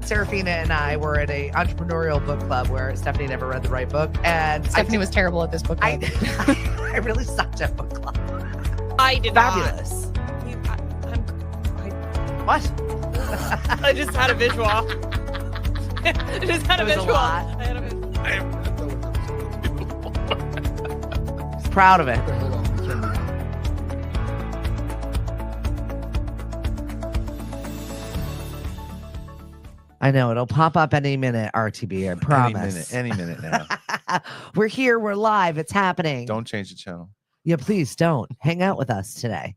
Serafina and I were at a entrepreneurial book club where Stephanie never read the right book, and Stephanie was terrible at this book club. I really sucked at book club. I did Fabulous. What? I just had a visual. I just had a It was a visual. lot. I had a visual. Just proud of it. Hold on, let me turn it on. I know it'll pop up any minute, RTB. I promise. Any minute now. We're here. We're live. It's happening. Don't change the channel. Yeah, please don't. Hang out with us today.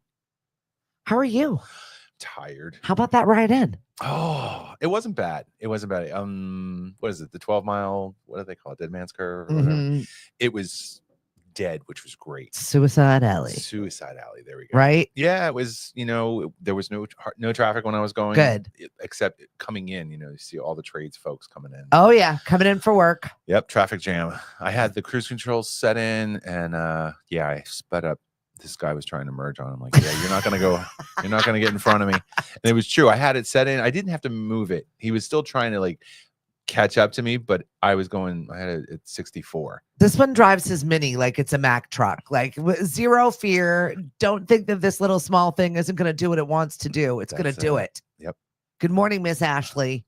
How are you? Tired. How about that ride in? Oh, it wasn't bad. It wasn't bad. What is it? The 12-mile, what do they call it? Dead Man's Curve or whatever. Mhm. It was dead, which was great. Suicide Alley. Suicide Alley. There we go. Right? Yeah, it was, there was no traffic when I was going. Good. Except coming in, you see all the trades folks coming in. Oh, yeah. Coming in for work. Yep, traffic jam. I had the cruise control set in and yeah, I sped up. This guy was trying to merge on him. Like, yeah, you're not going to get in front of me. And it was true. I had it set in. I didn't have to move it. He was still trying to catch up to me, but I had it at 64. This one drives his Mini like it's a Mack truck. Zero fear. Don't think that this little small thing isn't going to do what it wants to do. It's going to do it. Yep. Good morning, Miss Ashley.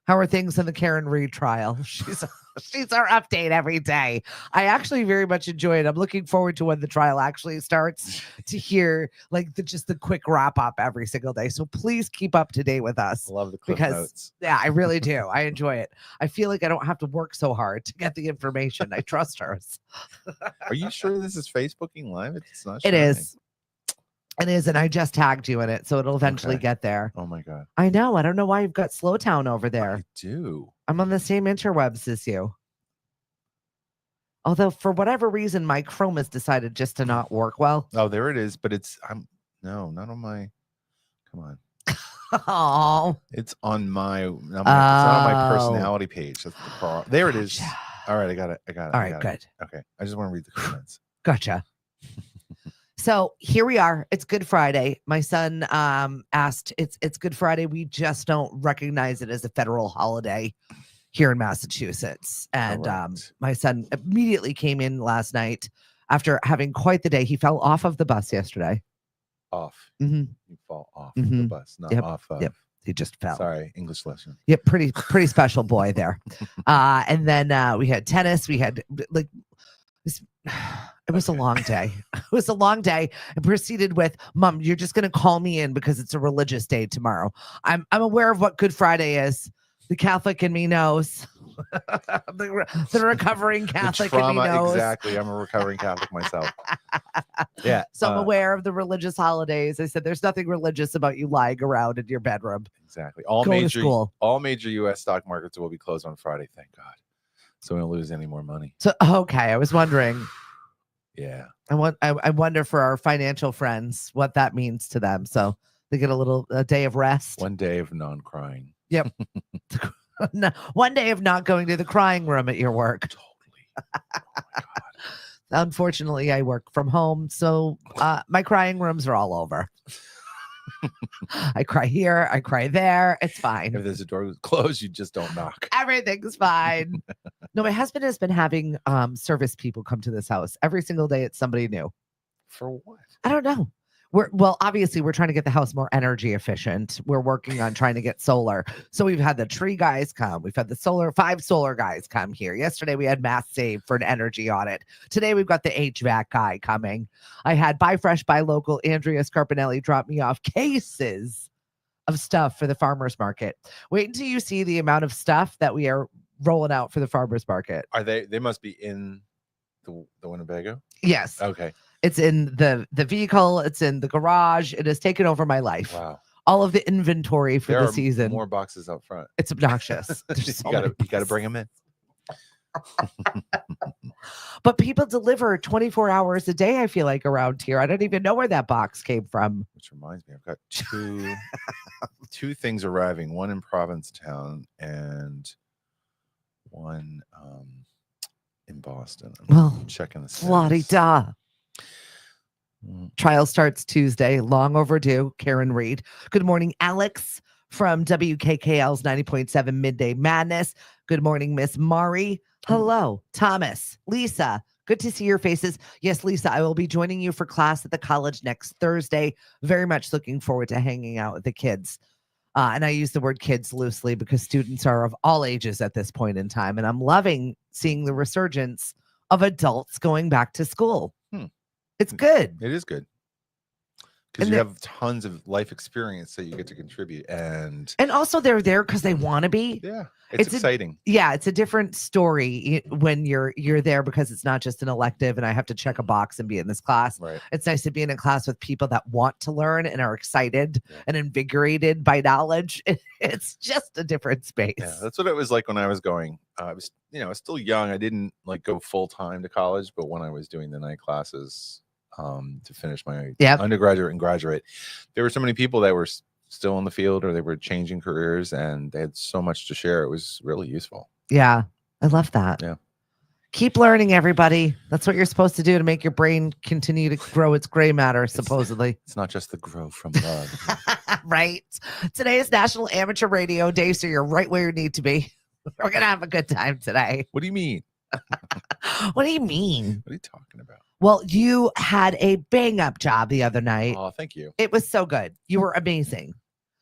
How are things in the Karen Reed trial? She's our update every day. I actually very much enjoy it. I'm looking forward to when the trial actually starts to hear just the quick wrap up every single day. So please keep up to date with us. Love the clip notes. Yeah, I really do. I enjoy it. I feel like I don't have to work so hard to get the information. I trust her. Are you sure this is Facebooking live? It's not. It is. It is, and I just tagged you in it, so it'll eventually get there. Oh my God. I know. I don't know why you've got Slowtown over there. I do. I'm on the same interwebs as you. Although for whatever reason, my Chrome has decided just to not work well. Oh, there it is. But no, not on my. Come on. Oh. It's on my. It's not on my personality page. That's the problem. There it is. All right, I got it. All right, good. Okay, I just want to read the comments. Gotcha. So here we are. It's Good Friday. My son asked, it's Good Friday. We just don't recognize it as a federal holiday here in Massachusetts. And my son immediately came in last night after having quite the day. He fell off of the bus yesterday. Off. Mm-hmm. You fall off the bus, not off of. Yep. He just fell. Sorry, English lesson. Yep, pretty special boy there. And then we had tennis. We had it was a long day. It was a long day. And proceeded with, Mom, you're just going to call me in because it's a religious day tomorrow. I'm aware of what Good Friday is. The Catholic in me knows. the recovering Catholic in me knows. Exactly. I'm a recovering Catholic myself. Yeah. So I'm aware of the religious holidays. I said, there's nothing religious about you lying around in your bedroom. Exactly. Go to school. All major U.S. stock markets will be closed on Friday. Thank God. So we don't lose any more money. So, okay. I was wondering. Yeah. I wonder for our financial friends what that means to them. So they get a day of rest. One day of non-crying. Yep. No, one day of not going to the crying room at your work. Totally. Oh my God. Unfortunately, I work from home, so my crying rooms are all over. I cry here, I cry there. It's fine. If there's a door closed, you just don't knock. Everything's fine. No, my husband has been having service people come to this house every single day. It's somebody new. For what? I don't know. Obviously we're trying to get the house more energy efficient. We're working on trying to get solar. So we've had the tree guys come. We've had the 5 solar guys come here. Yesterday we had Mass Save for an energy audit. Today we've got the HVAC guy coming. I had Buy Fresh, Buy Local. Andrea Scarpinelli drop me off cases of stuff for the farmers market. Wait until you see the amount of stuff that we are rolling out for the farmers market. Are they must be in the Winnebago? Yes. Okay. It's in the vehicle. It's in the garage. It has taken over my life. Wow. All of the inventory for the season. More boxes out front. It's obnoxious. You gotta bring them in. But people deliver 24 hours a day, I feel like, around here. I don't even know where that box came from. Which reminds me, I've got two things arriving. One in Provincetown and one in Boston. I'm checking the status. La-di-da. Trial starts Tuesday. Long overdue. Karen Reed. Good morning, Alex from WKKL's 90.7 Midday Madness. Good morning, Miss Mari. Hello, Thomas, Lisa. Good to see your faces. Yes, Lisa, I will be joining you for class at the college next Thursday. Very much looking forward to hanging out with the kids. And I use the word kids loosely because students are of all ages at this point in time. And I'm loving seeing the resurgence of adults going back to school. It's good. It is good. Because you have tons of life experience that you get to contribute. And also they're there because they want to be. Yeah. It's exciting. It's a different story when you're there because it's not just an elective and I have to check a box and be in this class. Right. It's nice to be in a class with people that want to learn and are excited and invigorated by knowledge. It's just a different space. Yeah, that's what it was like when I was going. I was, I was still young. I didn't like go full time to college, but when I was doing the night classes to finish my undergraduate and graduate, there were so many people that were still in the field or they were changing careers and they had so much to share. It was really useful. Yeah, I love that. Yeah. Keep learning, everybody. That's what you're supposed to do to make your brain continue to grow its gray matter, supposedly. It's not just the grow from love. Right. Today is National Amateur Radio Day, so you're right where you need to be. We're going to have a good time today. What do you mean? What do you mean? What are you talking about? Well, you had a bang-up job the other night. Oh, thank you. It was so good. You were amazing.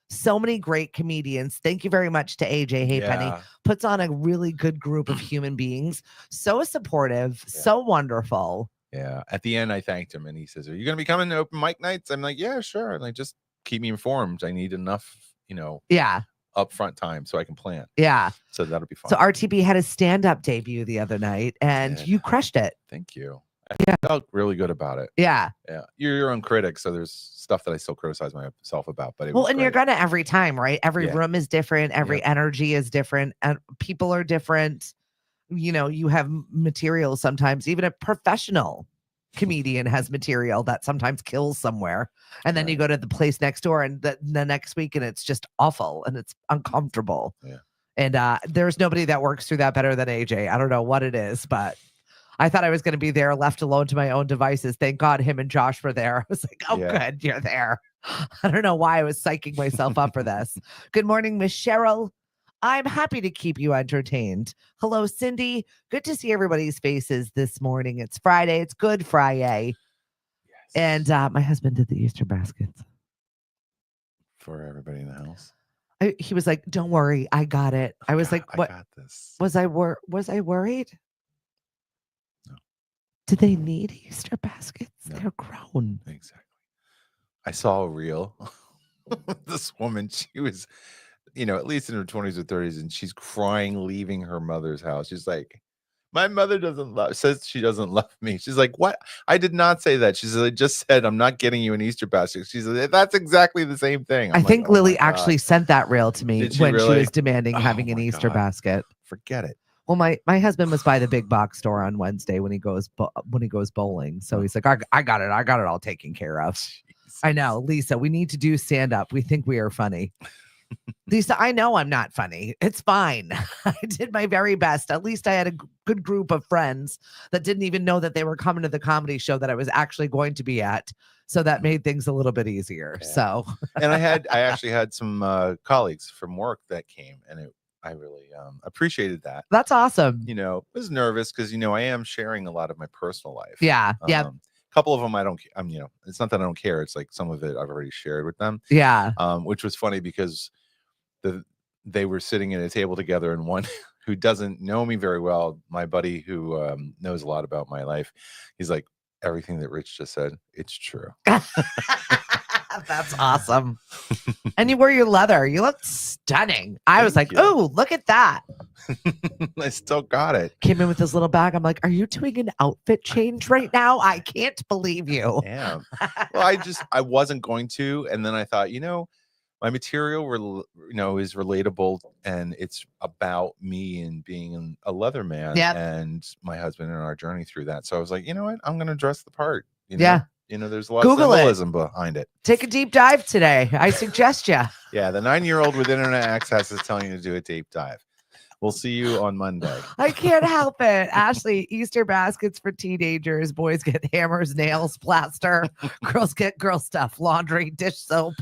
So many great comedians. Thank you very much to AJ Haypenny. Puts on a really good group of human beings. So supportive, so wonderful. Yeah. At the end, I thanked him and he says, "Are you going to be coming to open mic nights?" I'm like, "Yeah, sure." And just keep me informed. I need enough, upfront time so I can plan. Yeah. So that'll be fun. So RTB had a stand-up debut the other night and you crushed it. Thank you. I felt really good about it. Yeah. Yeah. You're your own critic, so there's stuff that I still criticize myself about. But you're gonna every time, right? Every room is different, every energy is different, and people are different. You have material sometimes, even a professional comedian has material that sometimes kills somewhere. And then you go to the place next door and the next week and it's just awful and it's uncomfortable. Yeah. And there's nobody that works through that better than AJ. I don't know what it is, but I thought I was going to be there left alone to my own devices. Thank God him and Josh were there. I was like, oh, good, you're there. I don't know why I was psyching myself up for this. Good morning, Miss Cheryl. I'm happy to keep you entertained. Hello, Cindy. Good to see everybody's faces this morning. It's Friday. It's Good Fri-Yay. Yes. And my husband did the Easter baskets. For everybody in the house? He was like, don't worry. I got it. I was like, what? I got this. Was I worried? No. Do they need Easter baskets? No. They're grown. Exactly. I saw a reel. This woman, she was, at least in her 20s or 30s, and she's crying leaving her mother's house. She's like, my mother says she doesn't love me. She's like, what? I did not say that. She said, I just said, I'm not getting you an Easter basket. She said, that's exactly the same thing. I think Lily actually sent that reel to me when she was demanding having an Easter basket. Forget it. Well, my husband was by the big box store on Wednesday when he goes bowling. So he's like, I got it all taken care of. Jeez. I know, Lisa, we need to do stand up. We think we are funny. Lisa, I know I'm not funny. It's fine. I did my very best. At least I had a good group of friends that didn't even know that they were coming to the comedy show that I was actually going to be at. So that made things a little bit easier. Yeah. So, and I actually had some colleagues from work that came, and I really appreciated that. That's awesome. I was nervous because I am sharing a lot of my personal life. Yeah. Yeah. A couple of them I don't. It's not that I don't care. It's like some of it I've already shared with them. Yeah. Which was funny because they were sitting at a table together, and one who doesn't know me very well, my buddy who knows a lot about my life, he's like, everything that Rich just said, it's true. That's awesome. And you wear your leather. You look stunning. I was like, oh, look at that. I still got it. Came in with this little bag. I'm like, are you doing an outfit change right now? I can't believe you. Yeah. Well, I wasn't going to. And then I thought, my material, is relatable, and it's about me and being a leather man and my husband and our journey through that. So I was like, you know what? I'm going to dress the part. Yeah. There's a lot of symbolism behind it. Take a deep dive today. I suggest you. Yeah. The 9-year-old with internet access is telling you to do a deep dive. We'll see you on Monday. I can't help it. Ashley, Easter baskets for teenagers. Boys get hammers, nails, plaster. Girls get girl stuff, laundry, dish soap,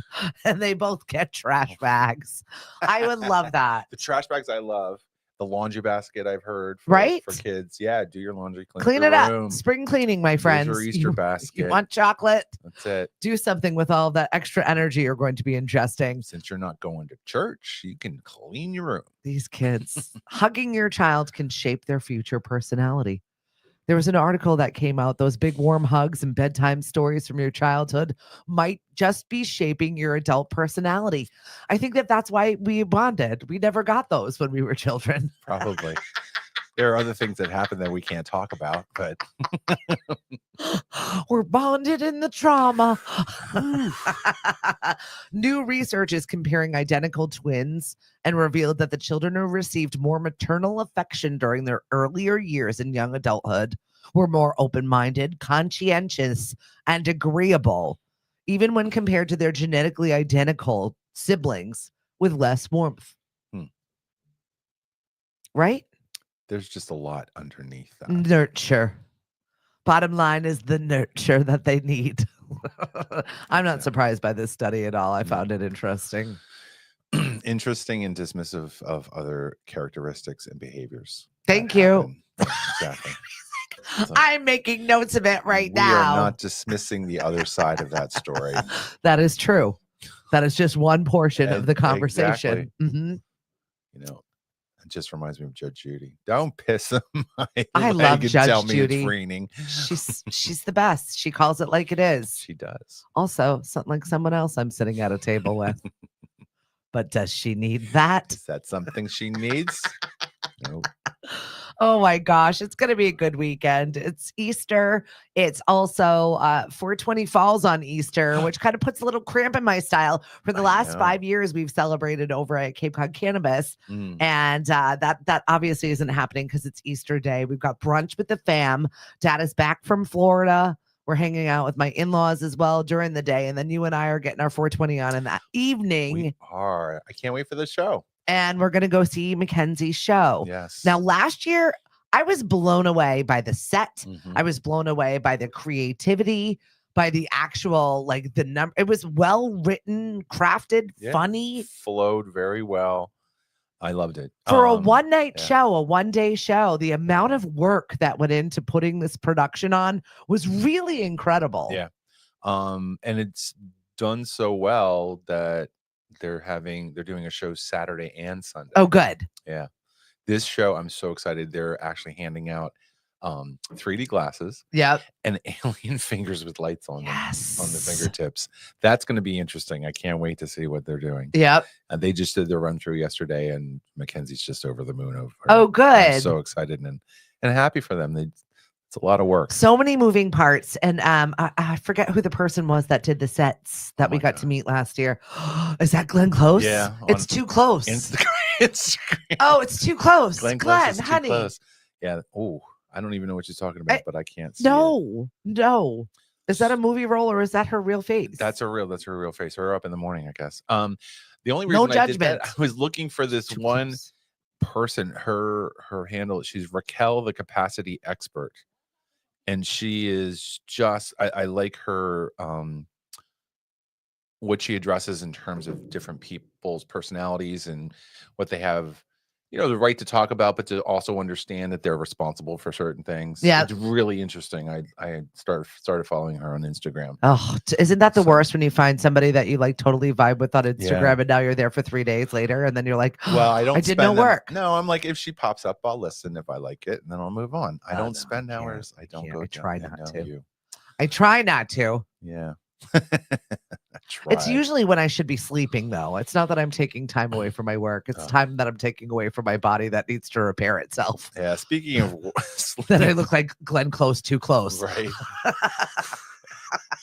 and they both get trash bags. I would love that. The trash bags I love. The laundry basket I've heard for, Right? for kids. Yeah, do your laundry, Clean your it room. up. Spring cleaning, my There's friends. your Easter You basket. want chocolate? That's it. Do something with all that extra energy you're going to be ingesting. Since you're not going to church, you can clean your room. These kids, hugging your child can shape their future personality. There was an article that came out. Those big warm hugs and bedtime stories from your childhood might just be shaping your adult personality. I think that's why we bonded. We never got those when we were children. Probably. There are other things that happen that we can't talk about, but We're bonded in the trauma. New research is comparing identical twins and revealed that the children who received more maternal affection during their earlier years in young adulthood were more open-minded, conscientious, and agreeable, even when compared to their genetically identical siblings with less warmth. Right? there's just a lot underneath that. Nurture. Bottom line is the nurture that they need. I'm not surprised by this study at all. I found it interesting. Interesting and dismissive of other characteristics and behaviors. Thank you. Exactly. So I'm making notes of it right we now. are not dismissing the other side of that story. That is true. That is just one portion of the Exactly. conversation. Mhm. You know, it just reminds me of Judge Judy. Don't piss on my I leg love and Judge tell me Judy. it's raining. She's the best. She calls it like it is. She does. Also, something like someone else I'm sitting at a table with. But does she need that? Is that something she needs? Nope. Oh my gosh, it's going to be a good weekend. It's Easter. It's also 420 falls on Easter, which kind of puts a little cramp in my style. For the last 5 years, we've celebrated over at Cape Cod Cannabis. And that obviously isn't happening because it's Easter Day. We've got brunch with the fam. Dad is back from Florida. We're hanging out with my in-laws as well during the day. And then you and I are getting our 420 on in that evening. We are. I can't wait for the show. And we're going to go see Mackenzie's show. Yes. Now, last year, I was blown away by the set. I was blown away by the creativity, by the actual, like the number. It was well written, crafted, funny. Flowed very well. I loved it. For a one-night show, a one-day show, the amount of work that went into putting this production on was really incredible. Yeah. And it's done so well that they're doing a show Saturday and Sunday. Oh, good. Yeah. This show, I'm so excited. They're actually handing out 3D glasses. Yep. And alien fingers with lights on them Yes. on the fingertips. That's going to be interesting. I can't wait to see what they're doing. Yep. And they just did their run through yesterday, and Mackenzie's just over the moon over. Oh, good. I'm so excited and happy for them. It's a lot of work. So many moving parts. And I forget who the person was that did the sets that we got to meet last year. Is that Glenn Close? Yeah. It's too close. Oh, it's too close. Glenn, Close is honey. Too close. Yeah. Oh, I don't even know what you're talking about, but I can't see No. Is that a movie role or is that her real face? That's her real face. Her up in the morning, I guess. The only reason I did that, I was looking for this one person, her handle, she's Raquel, the capacity expert. And she is just, I like her, what she addresses in terms of different people's personalities and what they have, the right to talk about, but to also understand that they're responsible for certain things. Yeah. It's really interesting. I started following her on Instagram. Oh, isn't that the worst when you find somebody that you like totally vibe with on Instagram and now you're there for 3 days later and then you're like, well, I did no work. No, I'm like, if she pops up, I'll listen if I like it and then I'll move on. I don't spend hours. I don't go. I try not to. You. I try not to. Yeah. It's usually when I should be sleeping, though. It's not that I'm taking time away from my work. It's time that I'm taking away from my body that needs to repair itself. Yeah. Speaking of that I look like Glenn Close, too close. Right.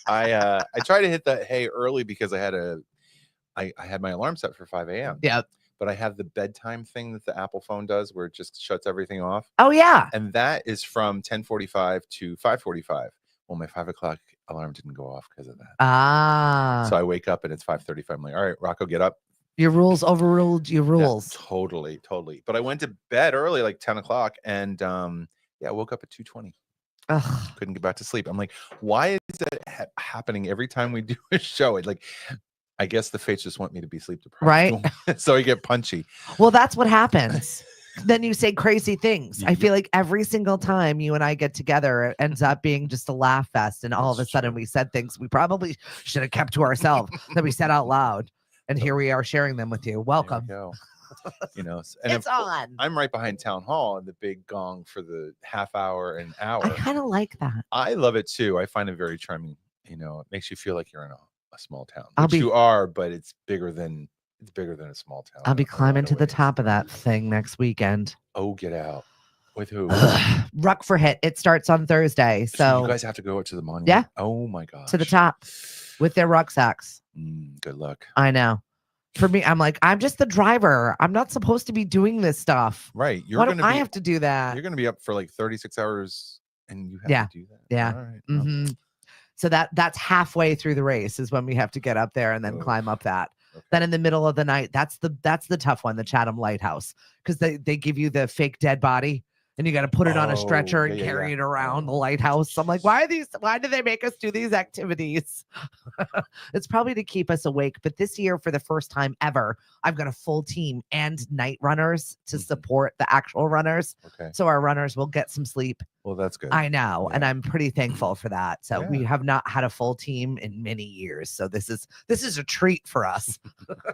I try to hit that early because I had my alarm set for 5 a.m. Yeah. But I have the bedtime thing that the Apple phone does where it just shuts everything off. Oh, yeah. And that is from 10:45 to 5:45. Well, my 5 o'clock alarm didn't go off because of that. Ah. So I wake up and it's 5:35. I'm like, all right, Rocco, get up. Your rules overruled your Yeah, rules. totally. But I went to bed early, like 10 o'clock, and I woke up at 2:20. Ugh. Couldn't get back to sleep. I'm like, why is that happening every time we do a show? It like, I guess the fates just want me to be sleep deprived, Right? so I get punchy. Well, that's what happens. Then you say crazy things. I Yep. feel like every single time you and I get together, it ends up being just a laugh fest. And all of a That's sudden true. we said things we probably should have kept to ourselves that we said out loud. And here we are sharing them with you. There we Welcome. go. And It's on. I'm right behind town hall and the big gong for the half hour and hour. I kind of like that. I love it too. I find it very charming. It makes you feel like you're in a small town, I'll which you are, but it's bigger than a small town. I'll be in a lot climbing of to the ways. top of that thing next weekend. Oh, get out. With who? Ruck for Hit. It starts on Thursday. So So you guys have to go up to the monument. Yeah. Oh my gosh. to the top with their rucksacks. Good luck. I know. For me, I'm like, I'm just the driver. I'm not supposed to be doing this stuff. Right. Why don't I have to do that? You're gonna be up for like 36 hours and you have Yeah. to do that. Yeah. All right. well, Mhm. So that's halfway through the race is when we have to get up there and then Oof. climb up that. okay. Then in the middle of the night, that's the tough one, the Chatham Lighthouse, because they give you the fake dead body and you got to put it on a stretcher and carry it around the lighthouse. I'm like, why do they make us do these activities? It's probably to keep us awake. But this year, for the first time ever, I've got a full team and night runners to Mhm. support the actual runners. Okay. So our runners will get some sleep. Well, that's good. I know, and Yeah. I'm pretty thankful for that. So we Yeah. have not had a full team in many years. So this is a treat for us.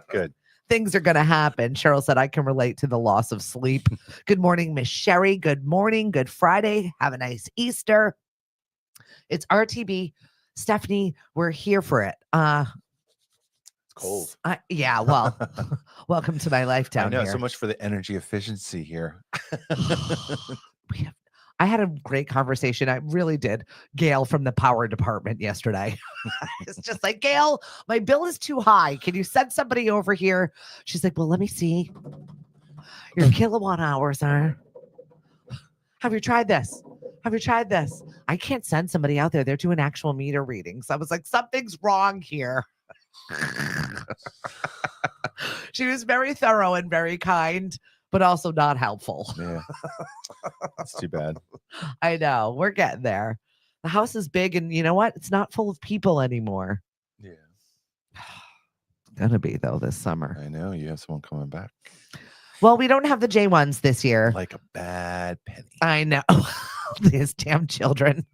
Good. Things are going to happen. Cheryl said, I can relate to the loss of sleep. Good morning, Miss Sherry. Good morning. Good Friday. Have a nice Easter. It's RTB Stephanie. We're here for it. It's cold. Yeah. Well, welcome to my life down I know here. so much for the energy efficiency here. I had a great conversation. I really did. Gail from the power department yesterday. It's just like, Gail, my bill is too high. Can you send somebody over here? She's like, well, let me see. Your kilowatt hours are. Have you tried this? Have you tried this? I can't send somebody out there. They're doing actual meter readings. I was like, something's wrong here. She was very thorough and very kind, but also not helpful. Yeah. That's too bad. I know. We're getting there. The house is big, and you know what? It's not full of people anymore. Yeah. Gonna be though this summer. I know. You have someone coming back. Well, we don't have the J1s this year. Like a bad penny. I know. These damn children.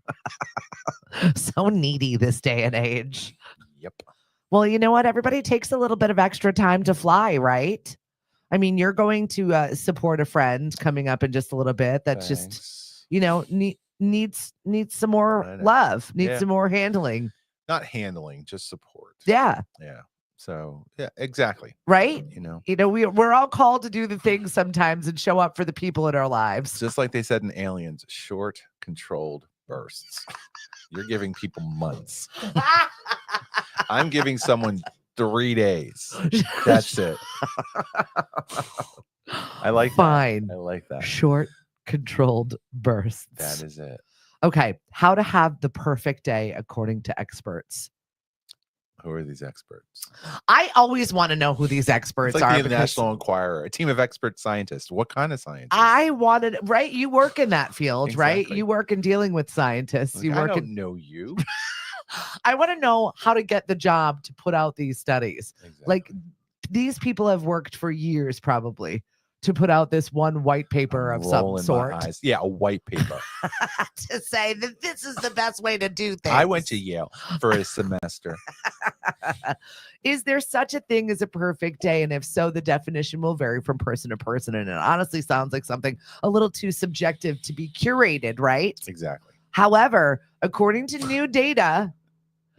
So needy this day and age. Yep. Well, you know what? Everybody takes a little bit of extra time to fly, right? I mean, you're going to support a friend coming up in just a little bit. That's just, Thanks. needs some more I know. love, needs Yeah. some more handling. Not handling, just support. Yeah. Yeah. So yeah, exactly. Right? We're all called to do the things sometimes and show up for the people in our lives. Just like they said in Aliens, short, controlled bursts. You're giving people months. I'm giving someone 3 days. That's it. I like Fine. that. I like that. Short, controlled bursts. That is it. Okay. How to have the perfect day according to experts. Who are these experts? I always want to know who these experts It's like are. the because National Enquirer, a team of expert scientists. What kind of scientists? I wanted, right? You work in that field, right? Exactly. You work in dealing with scientists. Like, You I work don't in. know you. I want to know how to get the job to put out these studies. Exactly. Like these people have worked for years, probably, to put out this one white paper I'm of some rolling my sort eyes. Yeah, a white paper. to say that this is the best way to do things. I went to Yale for a semester. Is there such a thing as a perfect day? And if so, the definition will vary from person to person. And it honestly sounds like something a little too subjective to be curated, right? Exactly. However, according to new data,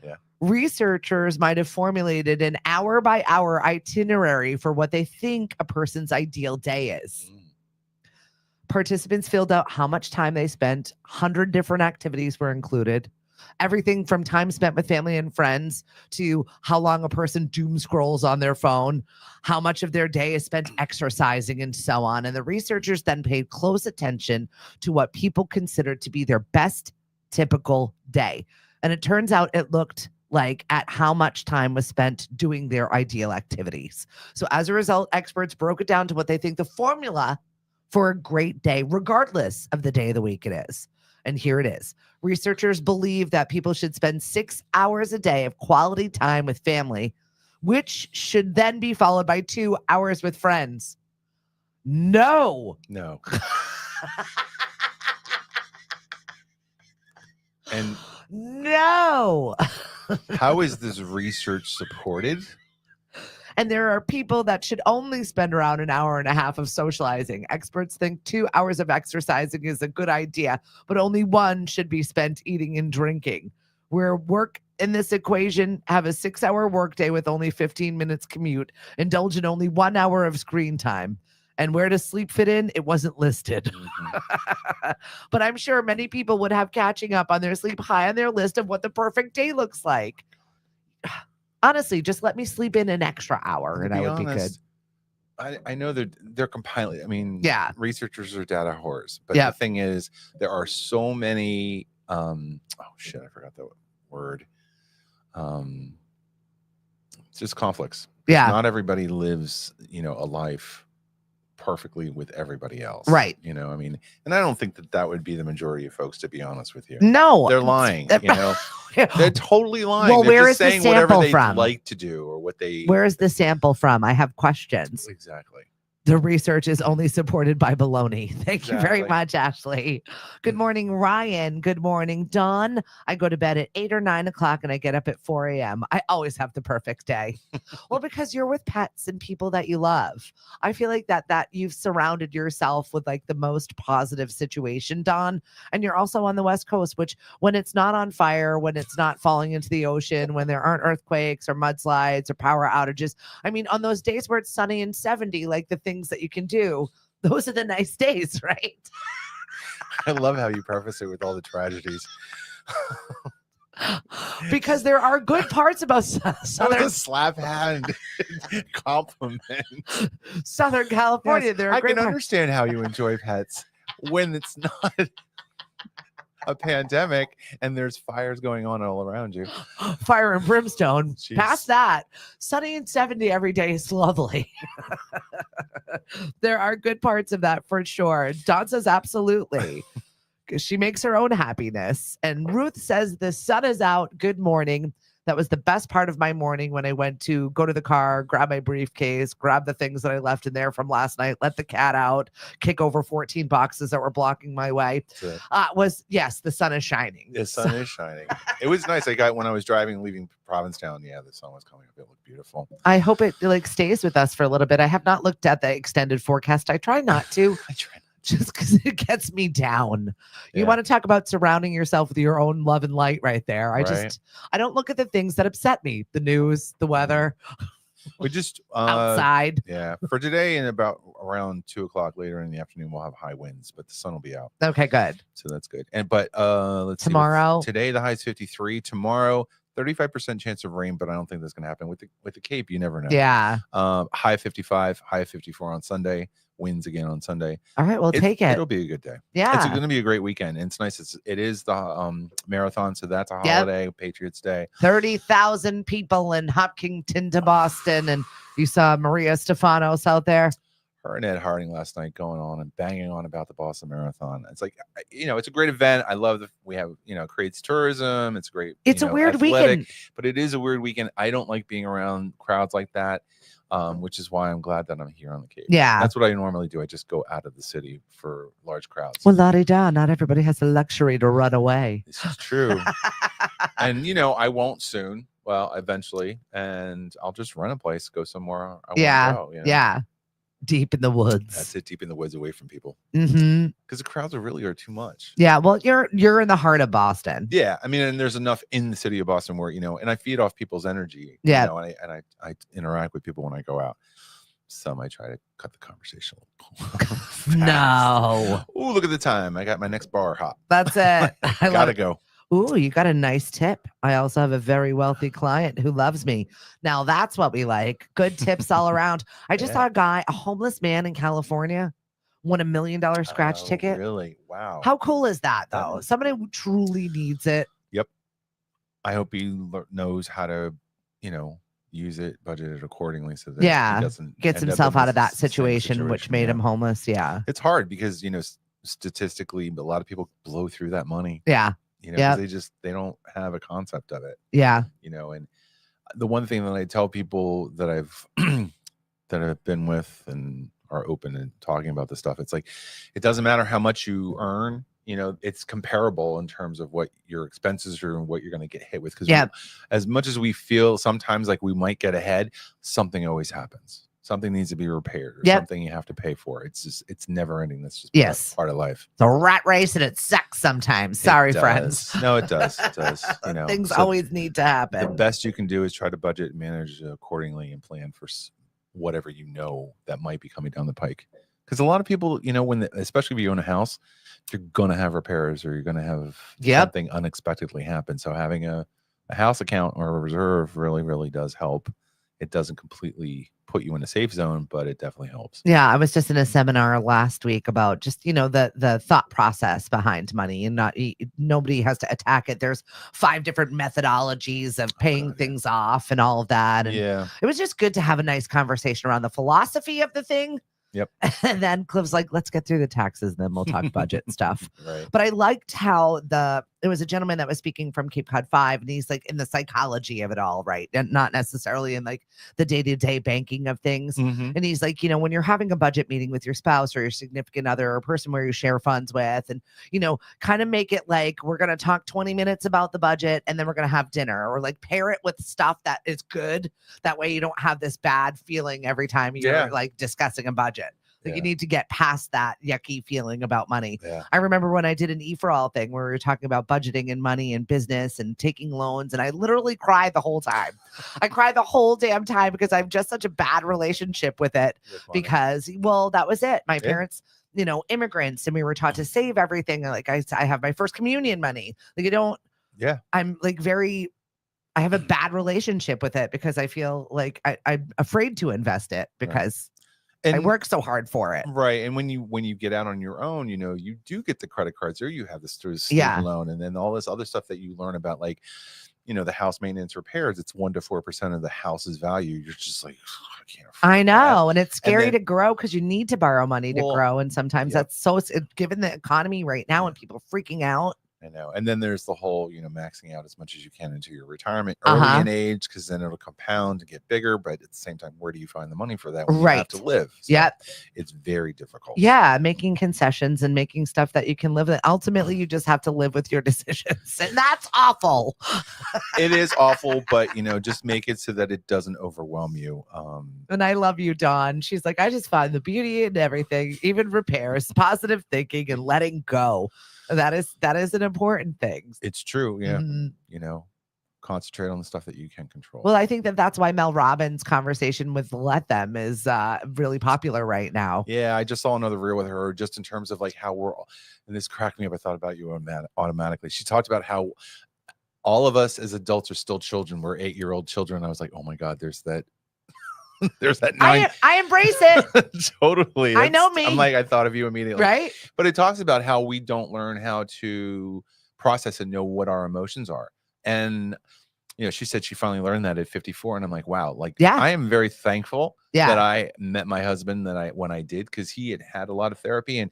Yeah. researchers might have formulated an hour by hour itinerary for what they think a person's ideal day is. Participants filled out how much time they spent. 100 different activities were included. Everything from time spent with family and friends to how long a person doom scrolls on their phone, how much of their day is spent exercising, and so on. And the researchers then paid close attention to what people considered to be their best typical day. And it turns out it looked like at how much time was spent doing their ideal activities. So as a result, experts broke it down to what they think the formula for a great day, regardless of the day of the week it is. And here it is. Researchers believe that people should spend 6 hours a day of quality time with family, which should then be followed by 2 hours with friends. No. No. And no. how is this research supported? And there are people that should only spend around an hour and a half of socializing. Experts think 2 hours of exercising is a good idea, but only one should be spent eating and drinking. Where work in this equation, have a 6-hour workday with only 15 minutes commute, indulge in only 1 hour of screen time. And where does sleep fit in? It wasn't listed. Mm-hmm. But I'm sure many people would have catching up on their sleep high on their list of what the perfect day looks like. Honestly, just let me sleep in an extra hour and I would be good. I know they're compiling. I mean, Yeah. researchers are data whores. But the thing is, there are so many oh shit, I forgot the word. It's just conflicts. Yeah. Not everybody lives, a life perfectly with everybody else. Right. I mean, and I don't think that would be the majority of folks, to be honest with you. No. They're lying, They're totally lying. Well, They're where just is the saying whatever sample they from? like to do or what they. Where is the sample from? I have questions. Exactly. The research is only supported by baloney. Thank you very Exactly. much, Ashley. Good morning, Ryan. Good morning, Dawn. I go to bed at 8 or 9 o'clock and I get up at 4 a.m. I always have the perfect day. Well, because you're with pets and people that you love. I feel like that you've surrounded yourself with like the most positive situation, Dawn. And you're also on the West Coast, which when it's not on fire, when it's not falling into the ocean, when there aren't earthquakes or mudslides or power outages. I mean, on those days where it's sunny and 70, like the things that you can do, those are the nice days, right? I love how you preface it with all the tragedies. Because there are good parts about That Southern was a slap hand compliment. Southern California. Yes, There are I great can parts. understand how you enjoy pets when it's not a pandemic and there's fires going on all around you. Fire and brimstone. Jeez. Past that, sunny and 70 every day is lovely. There are good parts of that for sure. Dawn says absolutely. Because she makes her own happiness. And Ruth says the sun is out. Good morning. That was the best part of my morning when I went to go to the car, grab my briefcase, grab the things that I left in there from last night, let the cat out, kick over 14 boxes that were blocking my way. Yes, the sun is shining. The sun is shining. It was nice. When I was driving, leaving Provincetown, the sun was coming up. It looked beautiful. I hope it stays with us for a little bit. I have not looked at the extended forecast. I try not to. I try not. Just because it gets me down. You want to talk about surrounding yourself with your own love and light right there. I don't look at the things that upset me. The news, the weather. We just outside. Yeah. For today and about around 2 o'clock later in the afternoon, we'll have high winds, but the sun will be out. Okay, good. So that's good. But let's see. Tomorrow. Today the high is 53. Tomorrow, 35% chance of rain, but I don't think that's gonna happen. With the Cape, you never know. Yeah. High 55, high 54 on Sunday. Winds again on Sunday. All right, we'll take it. It'll be a good day. Yeah. It's going to be a great weekend. And it's nice. It is the marathon, so that's a holiday, Patriots Day. 30,000 people in Hopkinton to Boston. And you saw Maria Stefanos out there. Her and Ed Harding last night going on and banging on about the Boston Marathon. It's like, it's a great event. I love we have, creates tourism. It's great. It's a weird weekend. But it is a weird weekend. I don't like being around crowds like that. Which is why I'm glad that I'm here on the Cape. Yeah. That's what I normally do. I just go out of the city for large crowds. Well, la-di-da. Not everybody has the luxury to run away. This is true. And, I won't soon. Well, eventually. And I'll just run a place, go somewhere I want to go. Yeah. Deep in the woods. That's it. Deep in the woods, away from people. Mm-hmm. Because the crowds are too much. Yeah. Well, you're in the heart of Boston. Yeah. I mean, and there's enough in the city of Boston where, and I feed off people's energy. Yeah. And I interact with people when I go out. Some I try to cut the conversation. No. Oh, look at the time. I got my next bar hop. That's it. I gotta go. Ooh, you got a nice tip. I also have a very wealthy client who loves me. Now that's what we like. Good tips all around. I just saw a homeless man in California, won $1 million scratch ticket. Really? Wow. How cool is that though? Somebody who truly needs it. Yep. I hope he knows how to, you know, use it, budget it accordingly so that Yeah. he doesn't Gets end up himself in out of this that same situation, which made yeah. him homeless. Yeah. It's hard because, you know, statistically, a lot of people blow through that money, Yeah. you know, because they don't have a concept of it, Yeah. you know. And the one thing that I tell people that I've that I've been with and are open and talking about this stuff, it's like, it doesn't matter how much you earn, you know, it's comparable in terms of what your expenses are and what you're going to get hit with. Because as much as we feel sometimes like we might get ahead, something always happens. Something needs to be repaired, or something you have to pay for. It's just, it's never ending. That's just part of life. It's a rat race and it sucks sometimes. Sorry, friends. No, it does. It does. You know, things always need to happen. The best you can do is try to budget and manage accordingly and plan for whatever you know that might be coming down the pike. Because a lot of people, you know, especially if you own a house, you're going to have repairs or you're going to have something unexpectedly happen. So having a house account or a reserve really, really does help. It doesn't completely put you in a safe zone, but it definitely helps. Yeah, I was just in a seminar last week about just, you know, the thought process behind money, and nobody has to attack it. There's 5 different methodologies of paying things off and all of that. And it was just good to have a nice conversation around the philosophy of the thing. Yep. And then Cliff's like, let's get through the taxes and then we'll talk budget stuff. Right. But I liked how it was a gentleman that was speaking from Cape Cod 5, and he's like in the psychology of it all, right? And not necessarily in like the day-to-day banking of things. And he's like, you know, when you're having a budget meeting with your spouse or your significant other or a person where you share funds with, and, you know, kind of make it like, we're going to talk 20 minutes about the budget and then we're going to have dinner, or like pair it with stuff that is good. That way you don't have this bad feeling every time you're like discussing a budget. Like you need to get past that yucky feeling about money. I remember when I did an E4All thing where we were talking about budgeting and money and business and taking loans, and I literally cried the whole time. I cried the whole damn time because I have just such a bad relationship with it because, well, that was it. My parents, you know, immigrants, and we were taught to save everything. Like I have my first communion money. Like I'm like I have a bad relationship with it because I feel like I'm afraid to invest it because I work so hard for it. Right. And when you get out on your own, you know, you do get the credit cards, or you have the student loan, and then all this other stuff that you learn about, like, you know, the house maintenance repairs, it's 1 to 4% of the house's value. You're just like, I can't afford I know. that. And it's scary to grow because you need to borrow money to grow. And sometimes that's given the economy right now and people are freaking out. I know. And then there's the whole, you know, maxing out as much as you can into your retirement early in age, because then it'll compound and get bigger. But at the same time, where do you find the money for that when you have to live? So it's very difficult. Yeah, making concessions and making stuff that you can live with. Ultimately, you just have to live with your decisions. And that's awful. It is awful, but, you know, just make it so that it doesn't overwhelm you. And I love you, Dawn. She's like, I just find the beauty in everything, even repairs, positive thinking, and letting go. That is an important thing. It's true. Yeah. You know, concentrate on the stuff that you can control. Well, I think that's why Mel Robbins' conversation with Let Them is really popular right now. Yeah. I just saw another reel with her just in terms of like how and this cracked me up. I thought about you automatically. She talked about how all of us as adults are still children. We're 8-year-old children. I was like, oh my God, there's that. There's that 9. I embrace it. Totally. I know me. I'm like, I thought of you immediately. Right. But it talks about how we don't learn how to process and know what our emotions are. And, you know, she said she finally learned that at 54. And I'm like, wow, like, I am very thankful that I met my husband when I did, because he had a lot of therapy, and,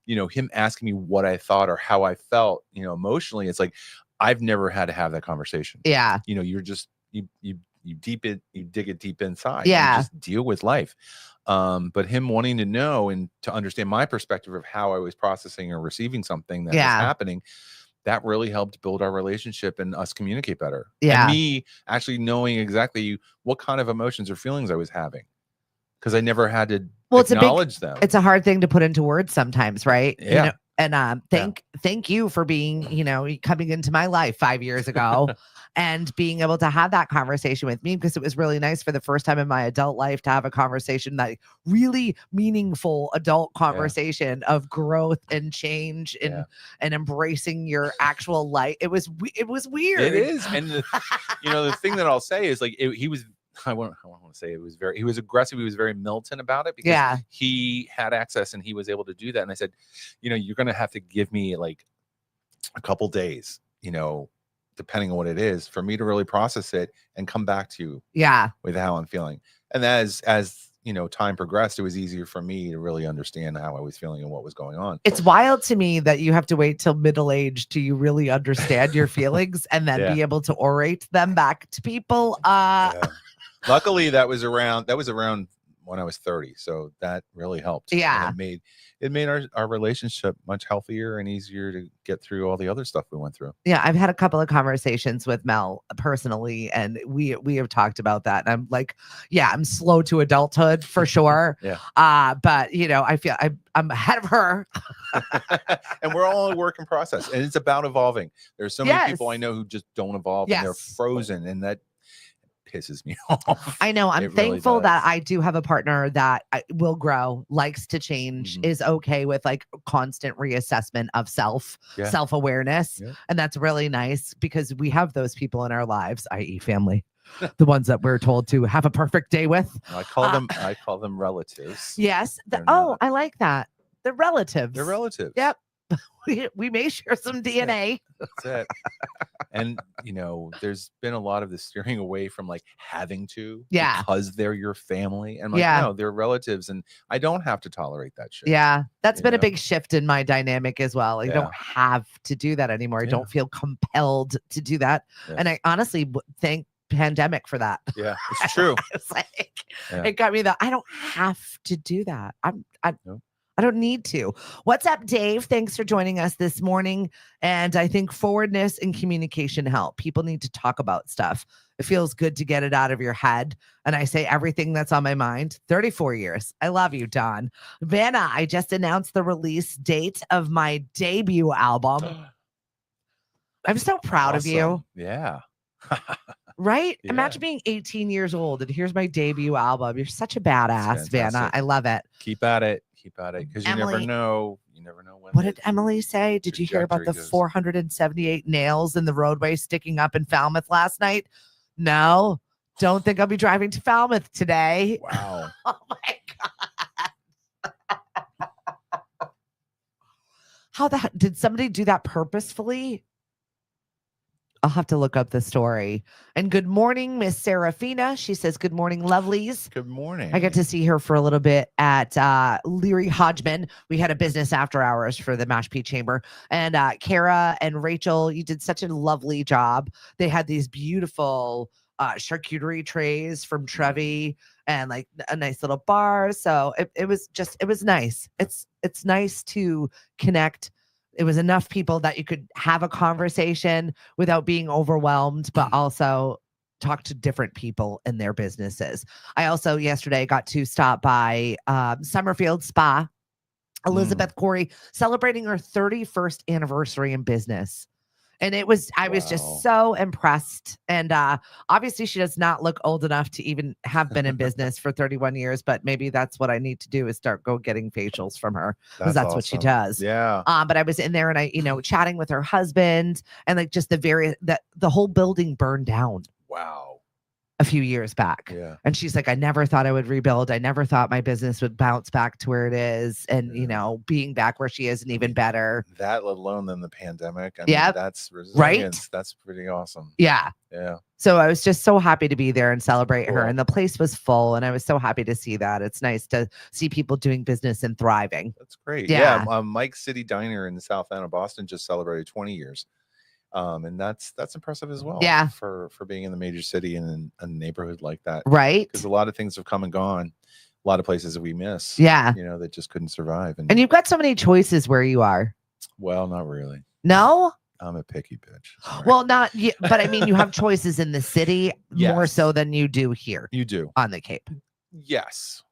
you know, him asking me what I thought or how I felt, you know, emotionally, it's like, I've never had to have that conversation. Yeah. You know, you're just, you dig it deep inside. Yeah. You just deal with life. But him wanting to know and to understand my perspective of how I was processing or receiving something that was happening, that really helped build our relationship and us communicate better. Yeah. And me actually knowing exactly what kind of emotions or feelings I was having, because I never had to acknowledge them. It's a hard thing to put into words sometimes, right? Yeah. You know? And thank you for being, you know, coming into my life 5 years ago and being able to have that conversation with me, because it was really nice for the first time in my adult life to have a conversation, that really meaningful adult conversation of growth and change and embracing your actual life. It was weird. It is. And you know, the thing that I'll say is, like, he was, I want to say he was aggressive. He was very militant about it, because he had access and he was able to do that. And I said, you know, you're going to have to give me like a couple days, you know, depending on what it is, for me to really process it and come back to you Yeah. with how I'm feeling. And as you know, time progressed, it was easier for me to really understand how I was feeling and what was going on. It's wild to me that you have to wait till middle age till you really understand your feelings and then be able to orate them back to people. Luckily, that was around when I was 30, so that really helped. Yeah. And it made our relationship much healthier and easier to get through all the other stuff we went through. Yeah, I've had a couple of conversations with Mel personally, and we have talked about that. And I'm like, yeah, I'm slow to adulthood for sure. Yeah. But you know, I feel I'm ahead of her. And we're all a work in process, and it's about evolving. There's so many people I know who just don't evolve, and they're frozen, and that pisses me off. I know. I'm It thankful really that I do have a partner that will grow, likes to change, is okay with like constant reassessment of self-awareness. Yeah. And that's really nice because we have those people in our lives, i.e. family, the ones that we're told to have a perfect day with. I call them relatives. Yes. I like that. They're relatives. They're relatives. Yep. We may share some DNA. That's it. And you know, there's been a lot of the steering away from like having to, because they're your family. And like, no, they're relatives, and I don't have to tolerate that shit. Yeah, that's been a big shift in my dynamic as well. I don't have to do that anymore. I Yeah. don't feel compelled to do that. Yeah. And I honestly thank pandemic for that. Yeah, it's true. It's like it got me that I don't have to do that. I don't need to. What's up, Dave? Thanks for joining us this morning. And I think forwardness and communication help. People need to talk about stuff. It feels good to get it out of your head. And I say everything that's on my mind. 34 years. I love you, Don. Vanna, I just announced the release date of my debut album. I'm so proud of you. Yeah. Right? Yeah. Imagine being 18 years old and here's my debut album. You're such a badass, Vanna. I love it. Keep at it. Because you never know. You never know when. What did Emily say? Did you hear about the 478 nails in the roadway sticking up in Falmouth last night? No. Don't think I'll be driving to Falmouth today. Wow. Oh my God. Did somebody do that purposefully? I'll have to look up the story. And good morning, Miss Serafina. She says, good morning, lovelies. Good morning. I got to see her for a little bit at Leary Hodgman. We had a business after hours for the Mashpee Chamber. And Kara and Rachel, you did such a lovely job. They had these beautiful charcuterie trays from Trevi and like a nice little bar. So it was nice. It's nice to connect. It was enough people that you could have a conversation without being overwhelmed, but also talk to different people in their businesses. I also yesterday got to stop by Summerfield Spa. Elizabeth Corey celebrating her 31st anniversary in business. And I was just so impressed. And obviously she does not look old enough to even have been in business for 31 years, but maybe that's what I need to do is go getting facials from her because that's what she does. Yeah. But I was in there and I, chatting with her husband and like just the whole building burned down. Wow. A few years back. Yeah. And she's like, I never thought I would rebuild. I never thought my business would bounce back to where it is. And, being back where she is and even better. That, let alone than the pandemic. I mean, that's resilience. Right? That's pretty awesome. Yeah. Yeah. So I was just so happy to be there and celebrate her. And the place was full. And I was so happy to see that. It's nice to see people doing business and thriving. That's great. Yeah. Mike's City Diner in the South End of Boston just celebrated 20 years. And that's impressive as well. Yeah. For being in the major city and in a neighborhood like that. Right. Because a lot of things have come and gone. A lot of places that we miss. Yeah. That just couldn't survive. And you've got so many choices where you are. Well, not really. No? I'm a picky bitch. Sorry. Well, not you, but I mean, you have choices in the city more so than you do here. You do. On the Cape. Yes.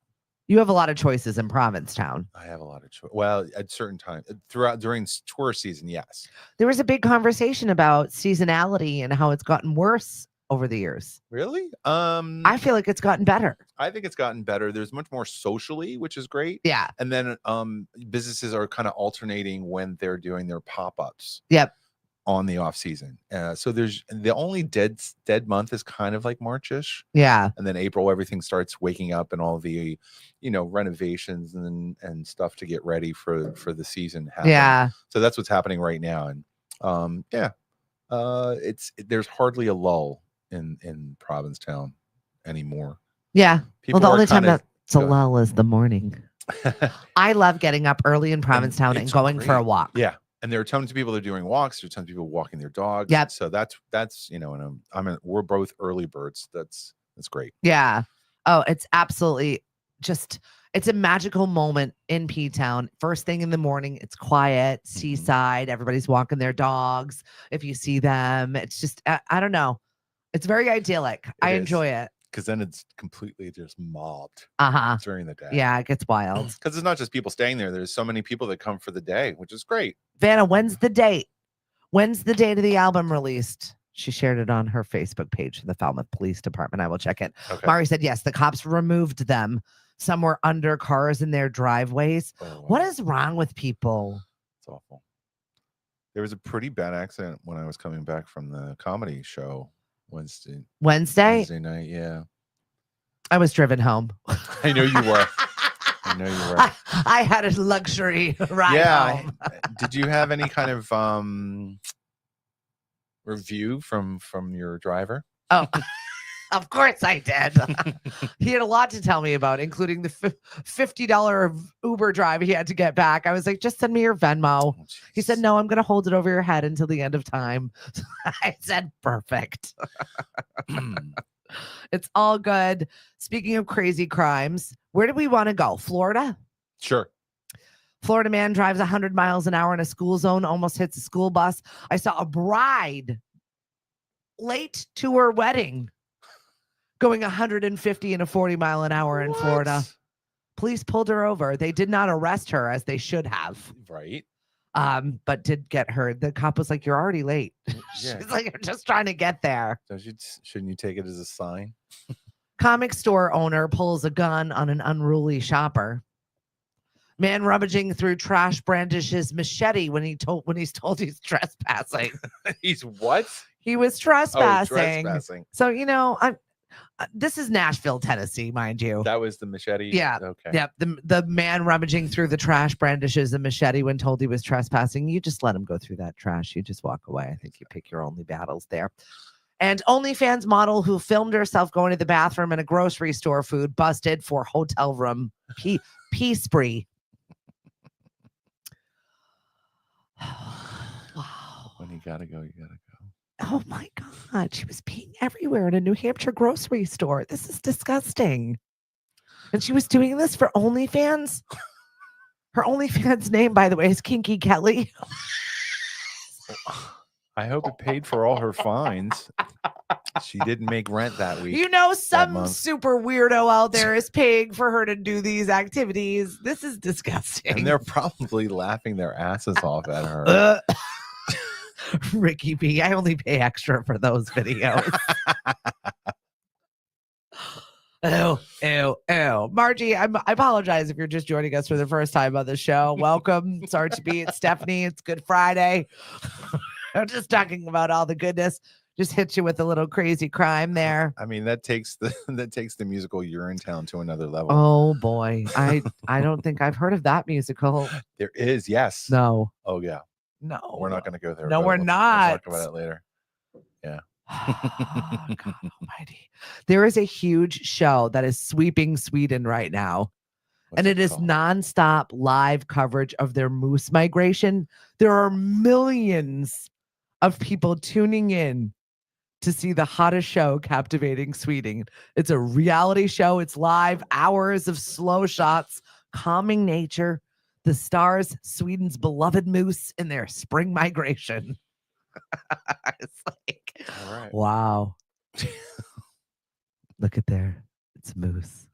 You have a lot of choices in Provincetown. I have a lot of choice. Well, at certain times during tourist season, yes. There was a big conversation about seasonality and how it's gotten worse over the years. Really? I feel like it's gotten better. I think it's gotten better. There's much more socially, which is great. Yeah. And then businesses are kind of alternating when they're doing their pop-ups. Yep. On the off season. So there's the only dead month is kind of like March-ish. Yeah. And then April, everything starts waking up and all the, renovations and stuff to get ready for the season happen. Yeah. So that's what's happening right now. And There's hardly a lull in Provincetown anymore. Yeah. People Well, the are only time kind of that's a go ahead. lull is the morning. I love getting up early in Provincetown and it's going for a great. walk. Yeah. And there are tons of people that are doing walks. There's tons of people walking their dogs. Yep. So that's and we're both early birds. That's great. Yeah. Oh, it's absolutely just, it's a magical moment in P-Town. First thing in the morning, it's quiet, seaside, everybody's walking their dogs. If you see them, it's just, I don't know. It's very idyllic. I enjoy it. Because then it's completely just mobbed during the day. Yeah, it gets wild. Because it's not just people staying there. There's so many people that come for the day, which is great. Vanna, when's the date? When's the date of the album released? She shared it on her Facebook page in the Falmouth Police Department. I will check it. Okay. Mari said, yes, the cops removed them. Some were under cars in their driveways. Oh, wow. What is wrong with people? It's awful. There was a pretty bad accident when I was coming back from the comedy show Wednesday night. Yeah. I was driven home. I know you were. I had a luxury ride home. Did you have any kind of review from your driver? Oh, of course I did. He had a lot to tell me about, including the $50 Uber drive he had to get back. I was like, just send me your Venmo. Oh, he said, no, I'm going to hold it over your head until the end of time. I said, perfect. It's all good. Speaking of crazy crimes, where do we want to go? Florida? Sure. Florida man drives 100 miles an hour in a school zone, almost hits a school bus. I saw a bride late to her wedding going 150 and a 40 mile an hour in Florida. Police pulled her over. They did not arrest her as they should have. Right. But did get her. The cop was like, you're already late. She's like, I'm just trying to get there. Shouldn't you take it as a sign? Comic store owner pulls a gun on an unruly shopper. Man rummaging through trash brandishes machete when he's told he's trespassing. He's what? He was trespassing. Oh, trespassing. So, this is Nashville, Tennessee, mind you. That was the machete? Yeah. Okay. Yeah. The man rummaging through the trash brandishes a machete when told he was trespassing. You just let him go through that trash. You just walk away. I think you pick your only battles there. And OnlyFans model who filmed herself going to the bathroom in a grocery store food busted for hotel room pee spree. Wow. When you gotta go, you gotta go. Oh my God. She was peeing everywhere in a New Hampshire grocery store. This is disgusting. And she was doing this for OnlyFans. Her OnlyFans name, by the way, is Kinky Kelly. I hope it paid for all her fines. She didn't make rent that week. Some super weirdo out there is paying for her to do these activities. This is disgusting. And they're probably laughing their asses off at her. Ricky B, I only pay extra for those videos. Ew. Margie, I apologize if you're just joining us for the first time on the show. Welcome. It's RTB. It's Stephanie. It's Good Friday. I'm just talking about all the goodness. Just hit you with a little crazy crime there. I mean, that takes the musical Urinetown to another level. Oh boy. I don't think I've heard of that musical. There is, yes. No. Oh yeah. No. We're not going to go there. No, we're not. We'll talk about it later. Yeah. Oh, God almighty. There is a huge show that is sweeping Sweden right now. And it is nonstop live coverage of their moose migration. There are millions of people tuning in to see the hottest show captivating Sweden. It's a reality show. It's live, hours of slow shots, calming nature. The stars, Sweden's beloved moose in their spring migration. It's like, all right. Wow. Look at there. It's moose.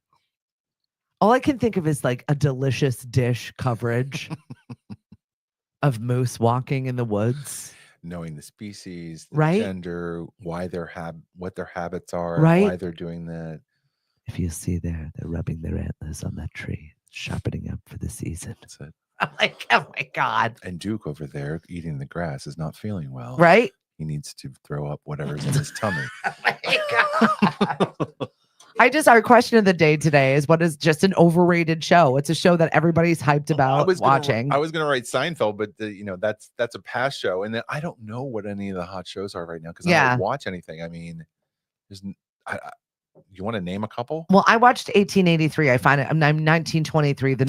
All I can think of is like a delicious dish coverage of moose walking in the woods. Knowing the species, the right? gender, why what their habits are, right? Why they're doing that. If you see they're rubbing their antlers on that tree, sharpening up for the season. That's it. I'm like, oh my God. And Duke over there eating the grass is not feeling well. Right? He needs to throw up whatever's in his tummy. Oh my God. Our question of the day today is, what is just an overrated show? It's a show that everybody's hyped about watching. I was gonna write Seinfeld, but that's a past show, and then I don't know what any of the hot shows are right now because I don't watch anything. I mean, you want to name a couple? Well, I watched 1883. I find it. I'm 1923, the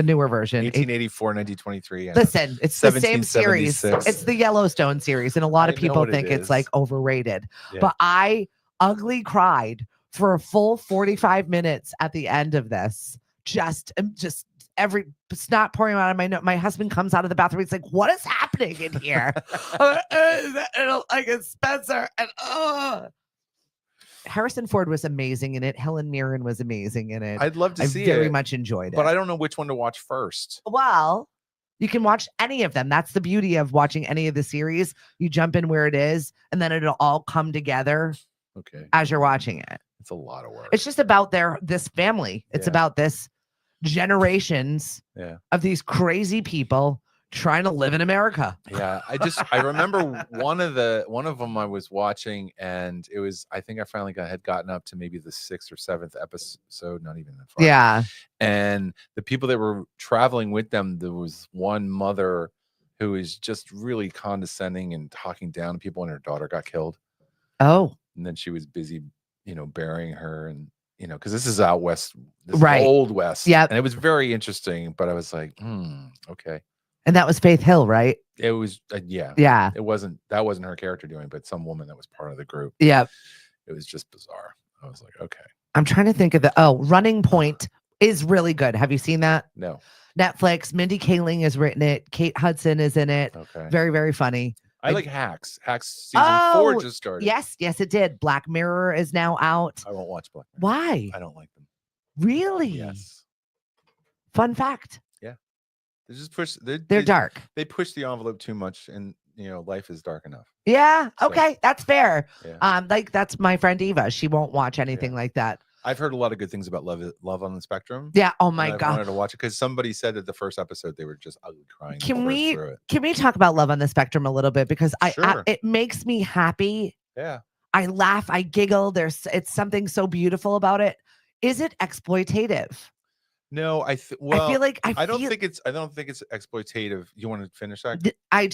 newer version. 1884, 1923. Listen, it's the same series. It's the Yellowstone series, and a lot of people think it's like overrated. Yeah. But I ugly cried for a full 45 minutes at the end of this. Just every snot pouring out of my nose. My husband comes out of the bathroom. He's like, "What is happening in here?" Like it's Spencer and Harrison Ford was amazing in it. Helen Mirren was amazing in it. I'd love to see it. I very much enjoyed it. But I don't know which one to watch first. Well, you can watch any of them. That's the beauty of watching any of the series. You jump in where it is, and then it'll all come together as you're watching it. It's a lot of work. It's just about this family. It's about this generations of these crazy people trying to live in America. Yeah, I remember one of them I was watching, and it was, I think I finally had gotten up to maybe the 6th or 7th episode, not even that far. Yeah. And the people that were traveling with them, there was one mother who was just really condescending and talking down to people, and her daughter got killed. Oh. And then she was busy, burying her, and because this is out west, this old west. Yeah. And it was very interesting, but I was like, okay. And that was Faith Hill, right? It was, Yeah. That wasn't her character doing, but some woman that was part of the group. Yeah. It was just bizarre. I was like, okay. I'm trying to think of Running Point is really good. Have you seen that? No. Netflix. Mindy Kaling has written it. Kate Hudson is in it. Okay. Very, very funny. I like Hacks. Hacks season 4 just started. Yes, it did. Black Mirror is now out. I won't watch Black Mirror. Why? I don't like them. Really? Yes. Fun fact. Yeah. They just push. They're dark. They push the envelope too much, and life is dark enough. Yeah. Okay, that's fair. Yeah. That's my friend Eva. She won't watch anything like that. I've heard a lot of good things about Love on the Spectrum. Yeah. Oh my God. I wanted to watch it because somebody said that the first episode they were just ugly crying. Can we talk about Love on the Spectrum a little bit, because it makes me happy. Yeah. I laugh. I giggle. It's something so beautiful about it. Is it exploitative? No, I feel like I don't think it's exploitative. You want to finish that? I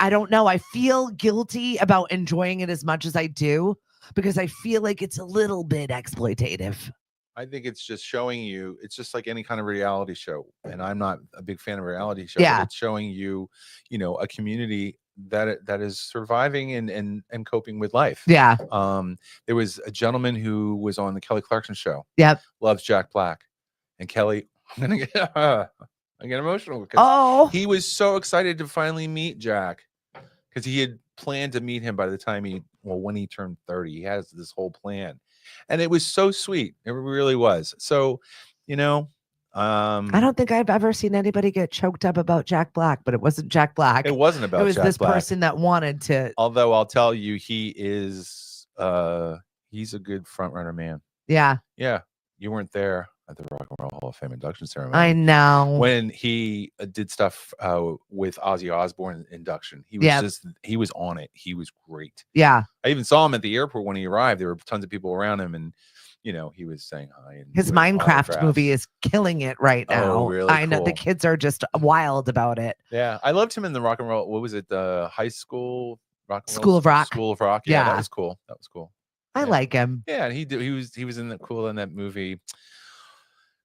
don't know. I feel guilty about enjoying it as much as I do, because I feel like it's a little bit exploitative. I think it's just showing you, it's just like any kind of reality show. And I'm not a big fan of reality shows. Yeah. But it's showing you, a community that is surviving and coping with life. Yeah. There was a gentleman who was on the Kelly Clarkson show. Yep. Loves Jack Black. And Kelly, I get emotional because he was so excited to finally meet Jack, because he had planned to meet him by the time when he turned 30. He has this whole plan, and it was so sweet. It really was. So, I don't think I've ever seen anybody get choked up about Jack Black, but it wasn't Jack Black. It wasn't about. It was Jack this Black. person that wanted to. Although I'll tell you, he is. He's a good front runner man. Yeah. Yeah. You weren't there at the Rock and Roll Hall of Fame induction ceremony. I know. When he did stuff with Ozzy Osbourne induction, he was he was on it. He was great. Yeah. I even saw him at the airport when he arrived. There were tons of people around him, and he was saying hi. And his Minecraft movie is killing it right now. Oh, really? I know the kids are just wild about it. Yeah, I loved him in the Rock and Roll. What was it? The high school rock and School roll? of Rock. School of Rock. Yeah, that was cool. That was cool. I like him. Yeah, and he was in that movie.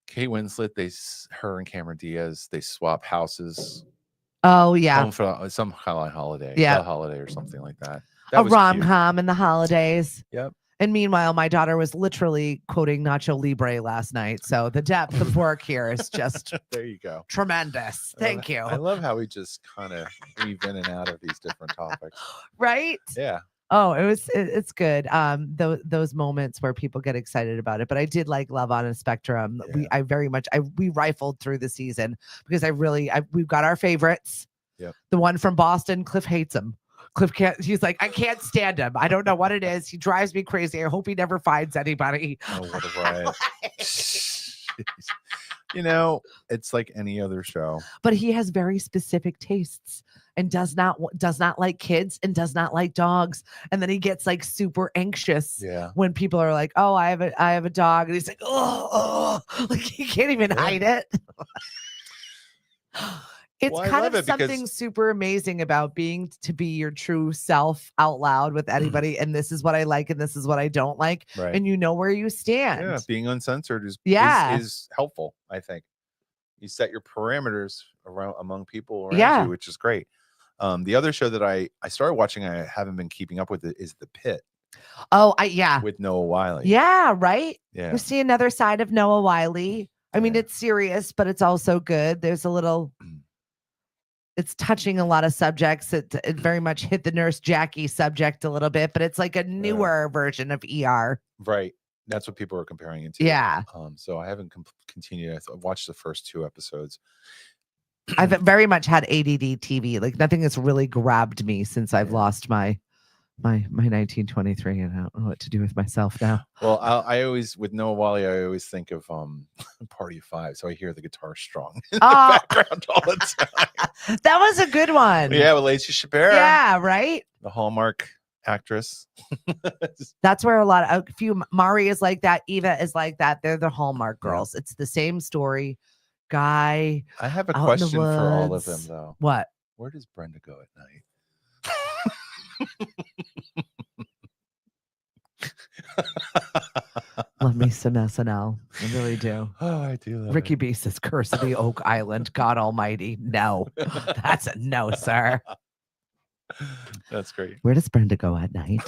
Kate Winslet, her and Cameron Diaz, they swap houses. Oh yeah, home for some kind of holiday, holiday or something like that. A rom-com in the holidays. Yep. And meanwhile, my daughter was literally quoting Nacho Libre last night. So the depth of work here is just there you go. Tremendous. Thank you. I love how we just kind of weave in and out of these different topics. Right? Yeah. Oh, it's good. Those moments where people get excited about it. But I did like Love on a Spectrum. Yeah. We rifled through the season because we've got our favorites. Yeah. The one from Boston, Cliff hates him. Cliff he's like, I can't stand him. I don't know what it is. He drives me crazy. I hope he never finds anybody. Oh, what a riot. You know, it's like any other show. But he has very specific tastes and does not like kids and does not like dogs. And then he gets like super anxious Yeah. when people are like, "Oh, I have a dog," and he's like, "Oh," like he can't even hide it. It's Well, I kind love of it because- something super amazing about being to be your true self out loud with anybody. And this is what I like and this is what I don't like. Right. And you know where you stand. Yeah, being uncensored is Yeah. is helpful, I think. You set your parameters around among people around Yeah. you, which is great. The other show that I started watching, I haven't been keeping up with it, is The Pit Oh, yeah. with Noah Wiley. Yeah, right? Yeah. We see another side of Noah Wiley. I mean, Yeah. it's serious, but it's also good. There's a little, it's touching a lot of subjects. It very much hit the Nurse Jackie subject a little bit, but it's like a newer version of ER. Right. That's what people are comparing it to. Yeah. So I haven't continued. I've watched the first 2 episodes. I've very much had ADD TV. Like nothing has really grabbed me since I've lost my 1923, and I don't know what to do with myself now. Well, I always, with Noah Wiley, I always think of Party of Five. So I hear the guitar strong in the background all the time. That was a good one. Yeah, with Lacey Chabert. Yeah, right? The Hallmark actress. That's where a few, Mari is like that, Eva is like that. They're the Hallmark girls. It's the same story. Guy. I have a out in the question for all of them, woods. though. What? Where does Brenda go at night? Love me some SNL. I really do. Oh, I do love Ricky it. B says, "Curse of the Oak Island, God Almighty." No, that's a no, sir. That's great. Where does Brenda go at night?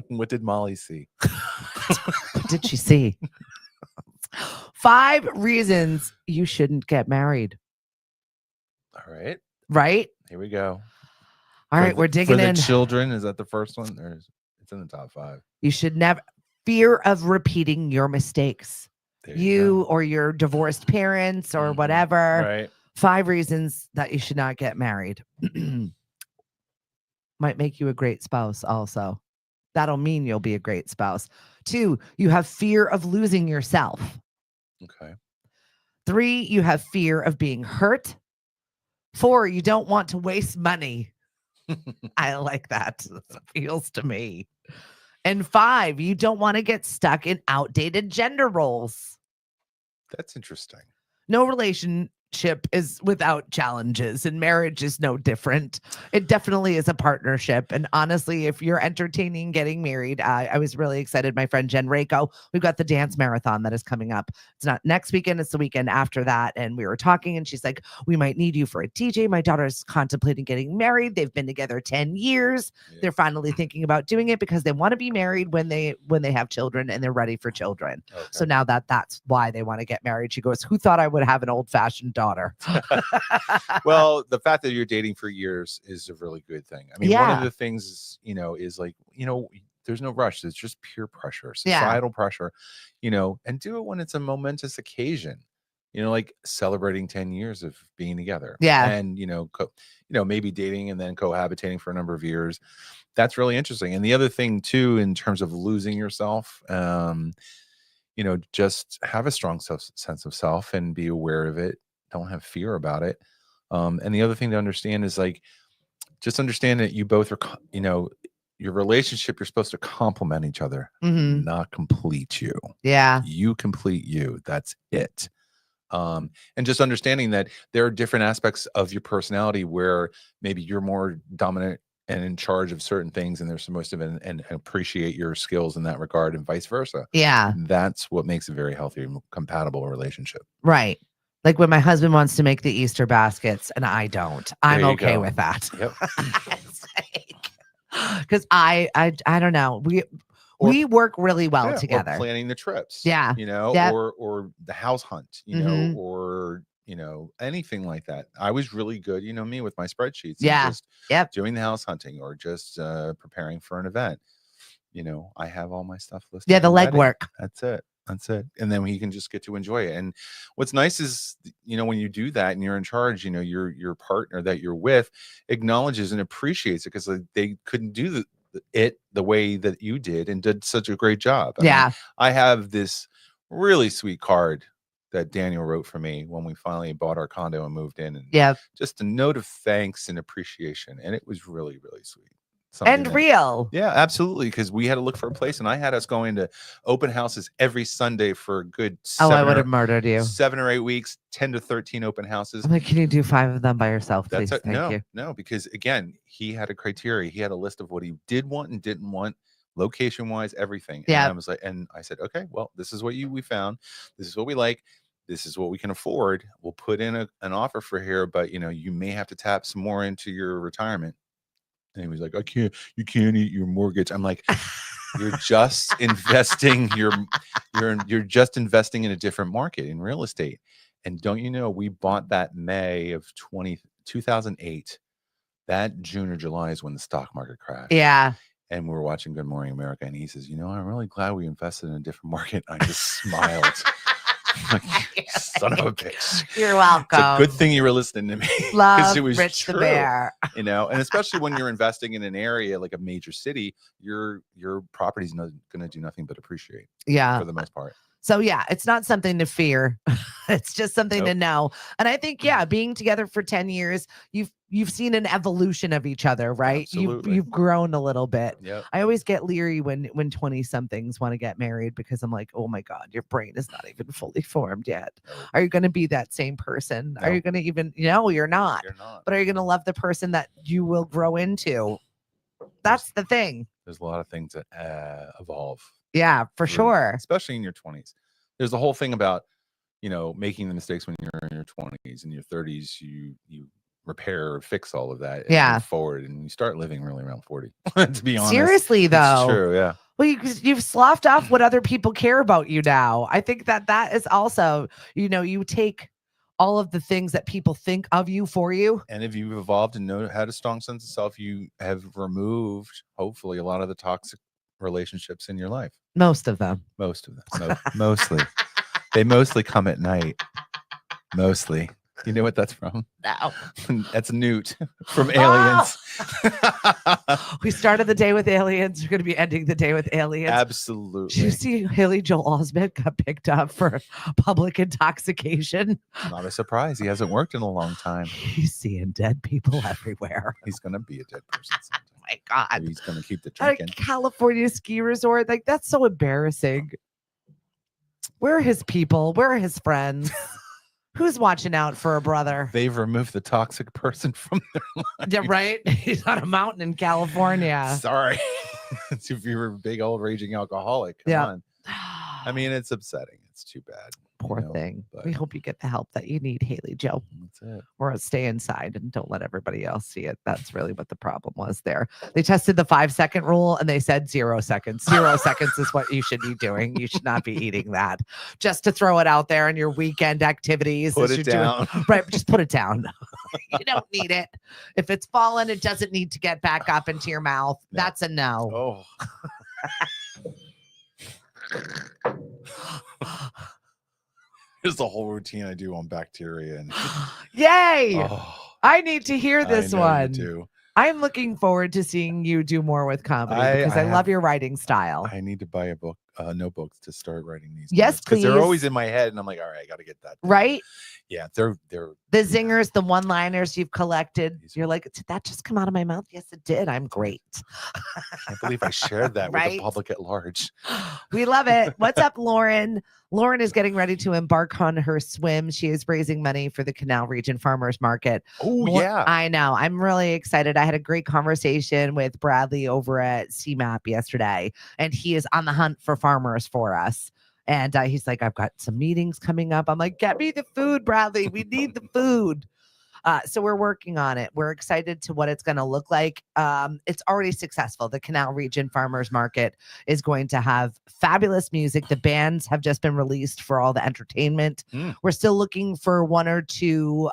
What did Molly see? What did she see? 5 reasons you shouldn't get married. All right. Right? Here we go. All right, we're digging for in. the children, is that the first one? Or it's in the top 5? You should never fear of repeating your mistakes. There You or your divorced parents or Mhm. whatever. Right. 5 reasons that you should not get married. Might make you a great spouse also. That'll mean you'll be a great spouse. 2, you have fear of losing yourself. Okay. 3, you have fear of being hurt. 4, you don't want to waste money. I like that. It feels to me. And 5, you don't want to get stuck in outdated gender roles. That's interesting. No relationship is without challenges, and marriage is no different. It definitely is a partnership. And honestly, if you're entertaining getting married, I was really excited. My friend Jen Rako, we've got the dance marathon that is coming up. It's not next weekend, it's the weekend after that. And we were talking, and she's like, "We might need you for a DJ. My daughter's contemplating getting married. They've been together 10 years. Yeah. They're finally thinking about doing it because they want to be married when they have children and they're ready for children. Okay. So now that's why they want to get married." She goes, "Who thought I would have an old-fashioned daughter?" Well, the fact that you're dating for years is a really good thing. I mean, one Yeah. of the things, is like, there's no rush. It's just peer pressure, Yeah. societal pressure, and do it when it's a momentous occasion, like celebrating 10 years of being together. Yeah. And, maybe dating and then cohabitating for a number of years. That's really interesting. And the other thing too, in terms of losing yourself, just have a strong sense of self and be aware of it. Don't have fear about it. And the other thing to understand is just understand that you both are, your relationship, you're supposed to complement each other, Mhm. not complete you. Yeah. You complete you. That's it. And just understanding that there are different aspects of your personality where maybe you're more dominant and in charge of certain things, and they're supposed to and appreciate your skills in that regard, and vice versa. Yeah. That's what makes a very healthy and compatible relationship. Right. Like when my husband wants to make the Easter baskets and I don't, I'm There you okay go. with that. Yep. Because I don't know. We work really well Yeah, together. or planning the trips. Yeah. Yep. Or the house hunt, Mhm. or anything like that. I was really good, me with my spreadsheets. and Yeah. Just Yep. doing the house hunting or just preparing for an event. I have all my stuff listed. Yeah, the and ready. legwork. That's it. And then he can just get to enjoy it. And what's nice is, when you do that and you're in charge, your partner that you're with acknowledges and appreciates it, because they couldn't do it the way that you did and did such a great job. I mean, Yeah. I have this really sweet card that Daniel wrote for me when we finally bought our condo and moved in, and Yeah. just a note of thanks and appreciation. And it was really, really sweet. Something And that- real. Yeah, absolutely. Because we had to look for a place, and I had us going to open houses every Sunday for a good Oh, I 7 would or, have murdered you. 7 or 8 weeks, 10 to 13 open houses. I'm like, can you do 5 of them by yourself, please? That's Thank you. no, because again, he had a criteria. He had a list of what he did want and didn't want, location wise, everything. Yeah. And I was like, and I said, okay, well, this is what we found. This is what we like. This is what we can afford. We'll put in an offer for here, but you may have to tap some more into your retirement. And he was like, you can't eat your mortgage. I'm like, you're just investing you're just investing in a different market in real estate. And don't you know, we bought that May of 2008. That June or July is when the stock market crashed. Yeah. And we were watching Good Morning America, and he says, I'm really glad we invested in a different market. And I just smiled. Like, son of a bitch. You're welcome. It's a good thing you were listening to me. Love it was Rich true, the Bear. and especially when you're investing in an area like a major city, your property's going to do nothing but appreciate. Yeah. For the most part. So yeah, it's not something to fear. It's just something to Nope. know. And I think, being together for 10 years, you've seen an evolution of each other, right? Absolutely. You've grown a little bit. Yep. I always get leery when 20 somethings want to get married, because I'm like, oh my God, your brain is not even fully formed yet. Nope. Are you going to be that same person? Are you Nope. going to even, no, you're not. You're not. But are you going to love the person that you will grow into? That's the thing. There's a lot of things that evolve. Yeah, for through, sure. especially in your 20s. There's the whole thing about, making the mistakes when you're in your 20s. In your 30s, you repair or fix all of that. And move forward, and you start living really around 40. To be honest, Seriously though, it's true. Yeah. Well, you've sloughed off what other people care about you now. I think that is also, you take all of the things that people think of you for you. And if you've evolved and had a strong sense of self, you have removed, hopefully, a lot of the toxic relationships in your life. Most of them. Mostly. They mostly come at night. Mostly. You know what that's from? No. That's Newt from Aliens. We started the day with aliens. We're going to be ending the day with aliens. Absolutely. Did you see Haley Joel Osment got picked up for public intoxication? Not a surprise. He hasn't worked in a long time. He's seeing dead people everywhere. He's going to be a dead person sometime. Oh my God. Maybe he's going to keep the At a drinking. California ski resort. Like, that's so embarrassing. Where are his people? Where are his friends? Who's watching out for a brother? They've removed the toxic person from their life. Yeah, right? He's on a mountain in California. Sorry. If you're a big old raging alcoholic. Come on. I mean, it's upsetting. It's too bad. Poor thing. but- We hope you get the help that you need, Haley Joe. That's it. Or stay inside and don't let everybody else see it. That's really what the problem was there. They tested the 5-second rule and they said 0 seconds. 0 seconds is what you should be doing. You should not be eating that. Just to throw it out there in your weekend activities. Put as it you're doing- down. right. Just put it down. You don't need it. If it's fallen, it doesn't need to get back up into your mouth. No. That's a no. Here's the whole routine I do on bacteria. And Yay. I need to hear this I know one. you do. I'm looking forward to seeing you do more with comedy because I love your writing style. I need to buy a book, notebooks to start writing these. Yes, because they're please. always in my head, and I'm like, all right, I got to get that. Down. Right? Yeah, they're The zingers, the one-liners you've collected. You're like, did that just come out of my mouth? Yes, it did. I'm great. I can't believe I shared that with Right? the public at large. We love it. What's up, Lauren? Lauren is getting ready to embark on her swim. She is raising money for the Canal Region Farmers Market. Oh, yeah. I know. I'm really excited. I had a great conversation with Bradley over at CMAP yesterday, and he is on the hunt for farmers for us. And he's like, I've got some meetings coming up. I'm like, get me the food, Bradley. We need the food. So we're working on it. We're excited to what it's going to look like. It's already successful. The Canal Region Farmers Market is going to have fabulous music. The bands have just been released for all the entertainment. We're still looking for 1 or 2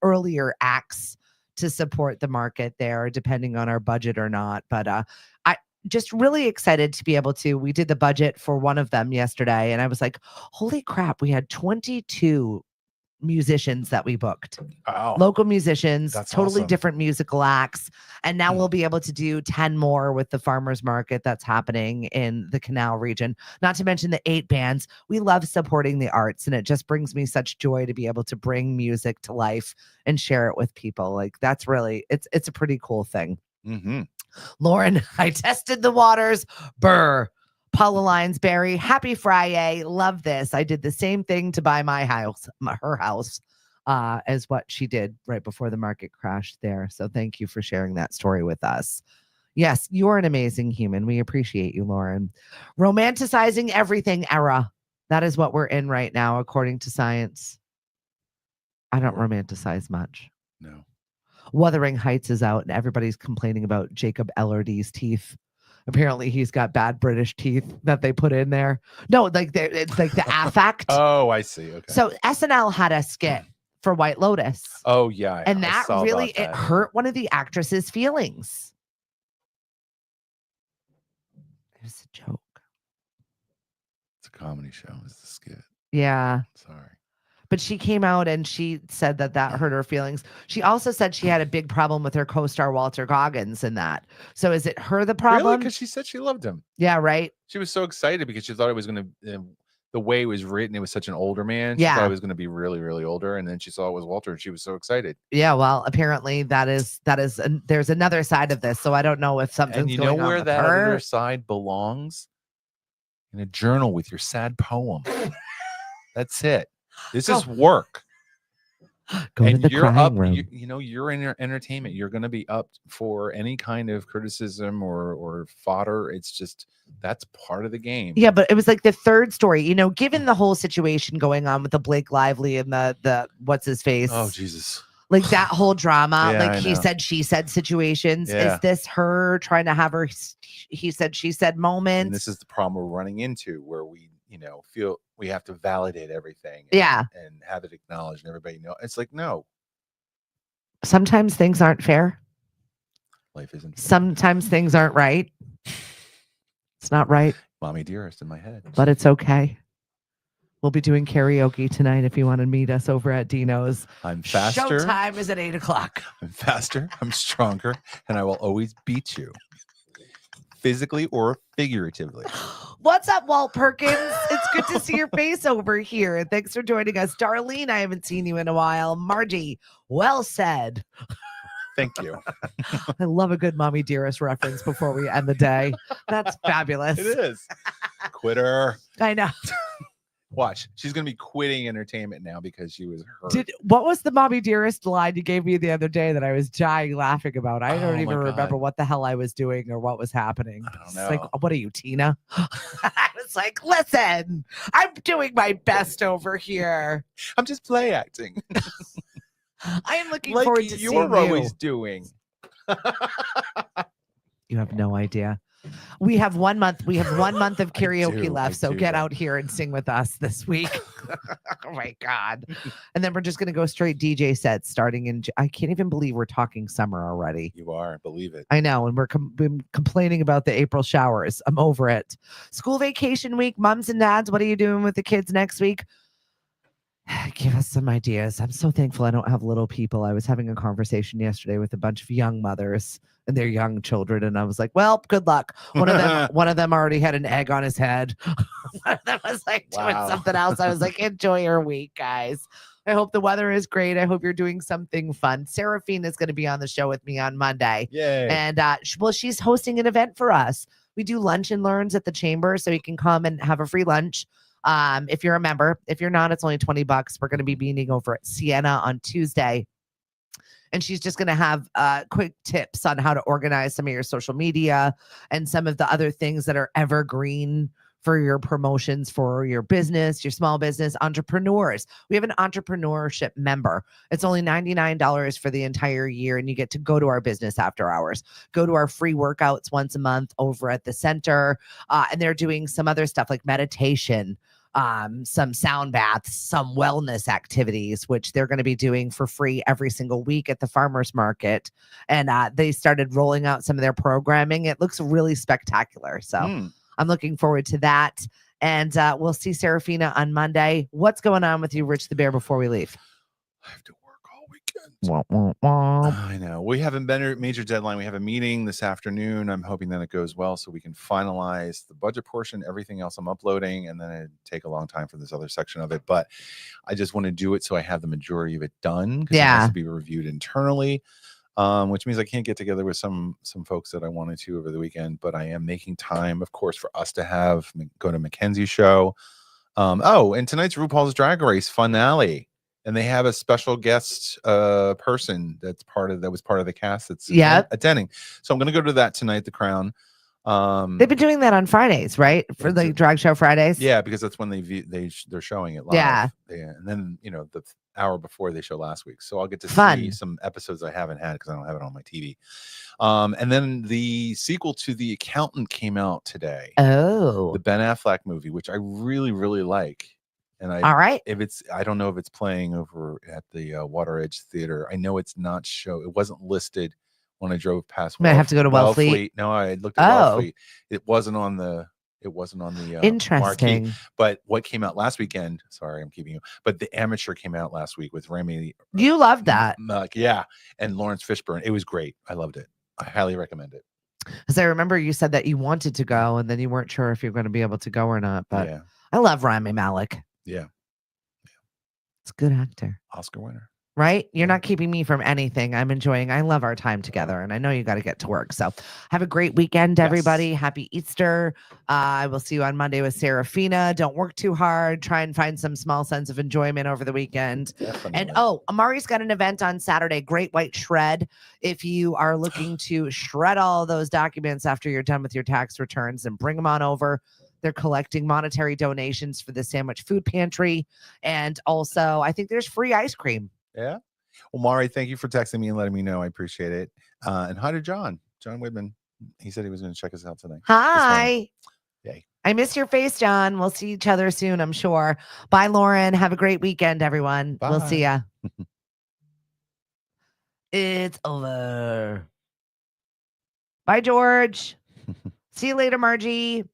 earlier acts to support the market there, depending on our budget or not. But I just really excited to be able to. We did the budget for one of them yesterday, and I was like, holy crap, we had 22 musicians that we booked. Oh, Local musicians, that's totally awesome. different musical acts. And now we'll be able to do 10 more with the farmers market that's happening in the Canal region, not to mention the 8 bands. We love supporting the arts, and it just brings me such joy to be able to bring music to life and share it with people. Like that's really, it's a pretty cool thing. Mm-hmm. Lauren, I tested the waters. Burr. Paula Linesberry, happy Fri-Yay. Love this. I did the same thing to buy her house, as what she did right before the market crashed there. So thank you for sharing that story with us. Yes, you're an amazing human. We appreciate you, Lauren. Romanticizing everything era. That is what we're in right now, according to science. I don't romanticize much. No. Wuthering Heights is out, and everybody's complaining about Jacob Elordi's teeth. Apparently, he's got bad British teeth that they put in there. No, like it's like the affect. Oh, I see. Okay. So SNL had a skit for White Lotus. Oh yeah, and I that saw really about that, it hurt one of the actresses' feelings. It was a joke. It's a comedy show. It's the skit. Yeah. Sorry. But she came out and she said that hurt her feelings. She also said she had a big problem with her co-star Walter Goggins in that. So is it her the problem? Really? Because she said she loved him. Yeah, right. She was so excited because she thought it was going to. The way it was written, it was such an older man. She Yeah. thought it was going to be really, really older, and then she saw it was Walter, and she was so excited. Yeah, well, apparently there's another side of this. So I don't know if something's And you going know on where with that her. other side belongs? In a journal with your sad poem. That's it. This is work. Go and to the you're crying up. room. You're in your entertainment. You're going to be up for any kind of criticism or fodder. It's just that's part of the game. Yeah, but it was like the third story. Given the whole situation going on with the Blake Lively and the what's his face. Oh Jesus. Like that whole drama, Yeah, like I he know. said, she said situations. Yeah. Is this her trying to have her he said, she said moments? And this is the problem we're running into where we, feel we have to validate everything. Yeah. And have it acknowledged and everybody know. It's like, no. Sometimes things aren't fair. Life isn't fair. Sometimes things aren't right. It's not right. Mommy dearest in my head. But it's okay. We'll be doing karaoke tonight if you want to meet us over at Dino's. I'm faster. Showtime is at 8:00. I'm faster. I'm stronger. And I will always beat you. Physically or figuratively. What's up, Walt Perkins? It's good to see your face over here. Thanks for joining us. Darlene, I haven't seen you in a while. Margie, well said. Thank you. I love a good mommy dearest reference before we end the day. That's fabulous. It is. Quitter. I know. Watch. She's going to be quitting entertainment now because she was hurt. What was the mommy dearest line you gave me the other day that I was dying laughing about? I don't even remember what the hell I was doing or what was happening. I don't It's know. like, what are you, Tina? I was like, listen, I'm doing my best over here. I'm just play acting. I am looking like forward to seeing you're always you. doing. You have no idea. We have 1 month. We have 1 month of karaoke left. So get out here and sing with us this week. Oh my God. And then we're just going to go straight DJ sets starting in, I can't even believe we're talking summer already. You are, believe it. I know. And we're been complaining about the April showers. I'm over it. School vacation week, moms and dads. What are you doing with the kids next week? Give us some ideas. I'm so thankful I don't have little people. I was having a conversation yesterday with a bunch of young mothers and their young children, and I was like, well, good luck. One of them already had an egg on his head. One of them was like doing something else. I was like, enjoy your week, guys. I hope the weather is great. I hope you're doing something fun. Seraphine is going to be on the show with me on Monday. Yay. And she's hosting an event for us. We do lunch and learns at the chamber, so you can come and have a free lunch. If you're a member. If you're not, it's only $20. We're going to be meeting over at Sienna on Tuesday. And she's just going to have quick tips on how to organize some of your social media and some of the other things that are evergreen for your promotions for your business, your small business, entrepreneurs. We have an entrepreneurship member. It's only $99 for the entire year, and you get to go to our business after hours, go to our free workouts once a month over at the center. And they're doing some other stuff like meditation, some sound baths, some wellness activities, which they're going to be doing for free every single week at the farmers market. And they started rolling out some of their programming. It looks really spectacular. So I'm looking forward to that. And we'll see Serafina on Monday. What's going on with you, Rich the Bear, before we leave? I have to work all weekend. Womp, womp, womp. I know. We have a major deadline. We have a meeting this afternoon. I'm hoping that it goes well so we can finalize the budget portion, everything else I'm uploading, and then it'd take a long time for this other section of it. But I just want to do it so I have the majority of it done because it has to be reviewed internally. Which means I can't get together with some folks that I wanted to over the weekend, but I am making time, of course, for us to go to Mackenzie's show. And tonight's RuPaul's Drag Race finale, and they have a special guest person that was part of the cast that's attending. So I'm going to go to that tonight. The Crown. They've been doing that on Fridays, right? For the drag show Fridays. Yeah, because that's when they're showing it live. Yeah, and then the hour before they show last week, so I'll get to see some episodes I haven't had because I don't have it on my TV. And then the sequel to The Accountant came out today. Oh, the Ben Affleck movie, which I really, really like. And I don't know if it's playing over at the Water Edge Theater. I know it's not it wasn't listed when I drove past. I have to go to Wellfleet. No, I looked at Wellfleet. It wasn't on the interesting marquee. But what came out last weekend? Sorry, I'm keeping you. But The Amateur came out last week with Remy. You loved that, and Lawrence Fishburne. It was great. I loved it. I highly recommend it. Because I remember you said that you wanted to go, and then you weren't sure if you're going to be able to go or not. But I love Rami Malek. Yeah, it's a good actor. Oscar winner. Right? You're not keeping me from anything. I love our time together, and I know you got to get to work. So have a great weekend, everybody. Happy Easter. I will see you on Monday with Serafina. Don't work too hard. Try and find some small sense of enjoyment over the weekend. Definitely. And Amari's got an event on Saturday, Great White Shred. If you are looking to shred all those documents after you're done with your tax returns, and bring them on over. They're collecting monetary donations for the Sandwich Food Pantry. And also, I think there's free ice cream. Yeah. Well, Mari, thank you for texting me and letting me know. I appreciate it. And hi to John Whitman. He said he was going to check us out tonight. Hi. Yay. I miss your face, John. We'll see each other soon, I'm sure. Bye, Lauren. Have a great weekend, everyone. Bye. We'll see ya. It's over. Bye, George. See you later, Margie.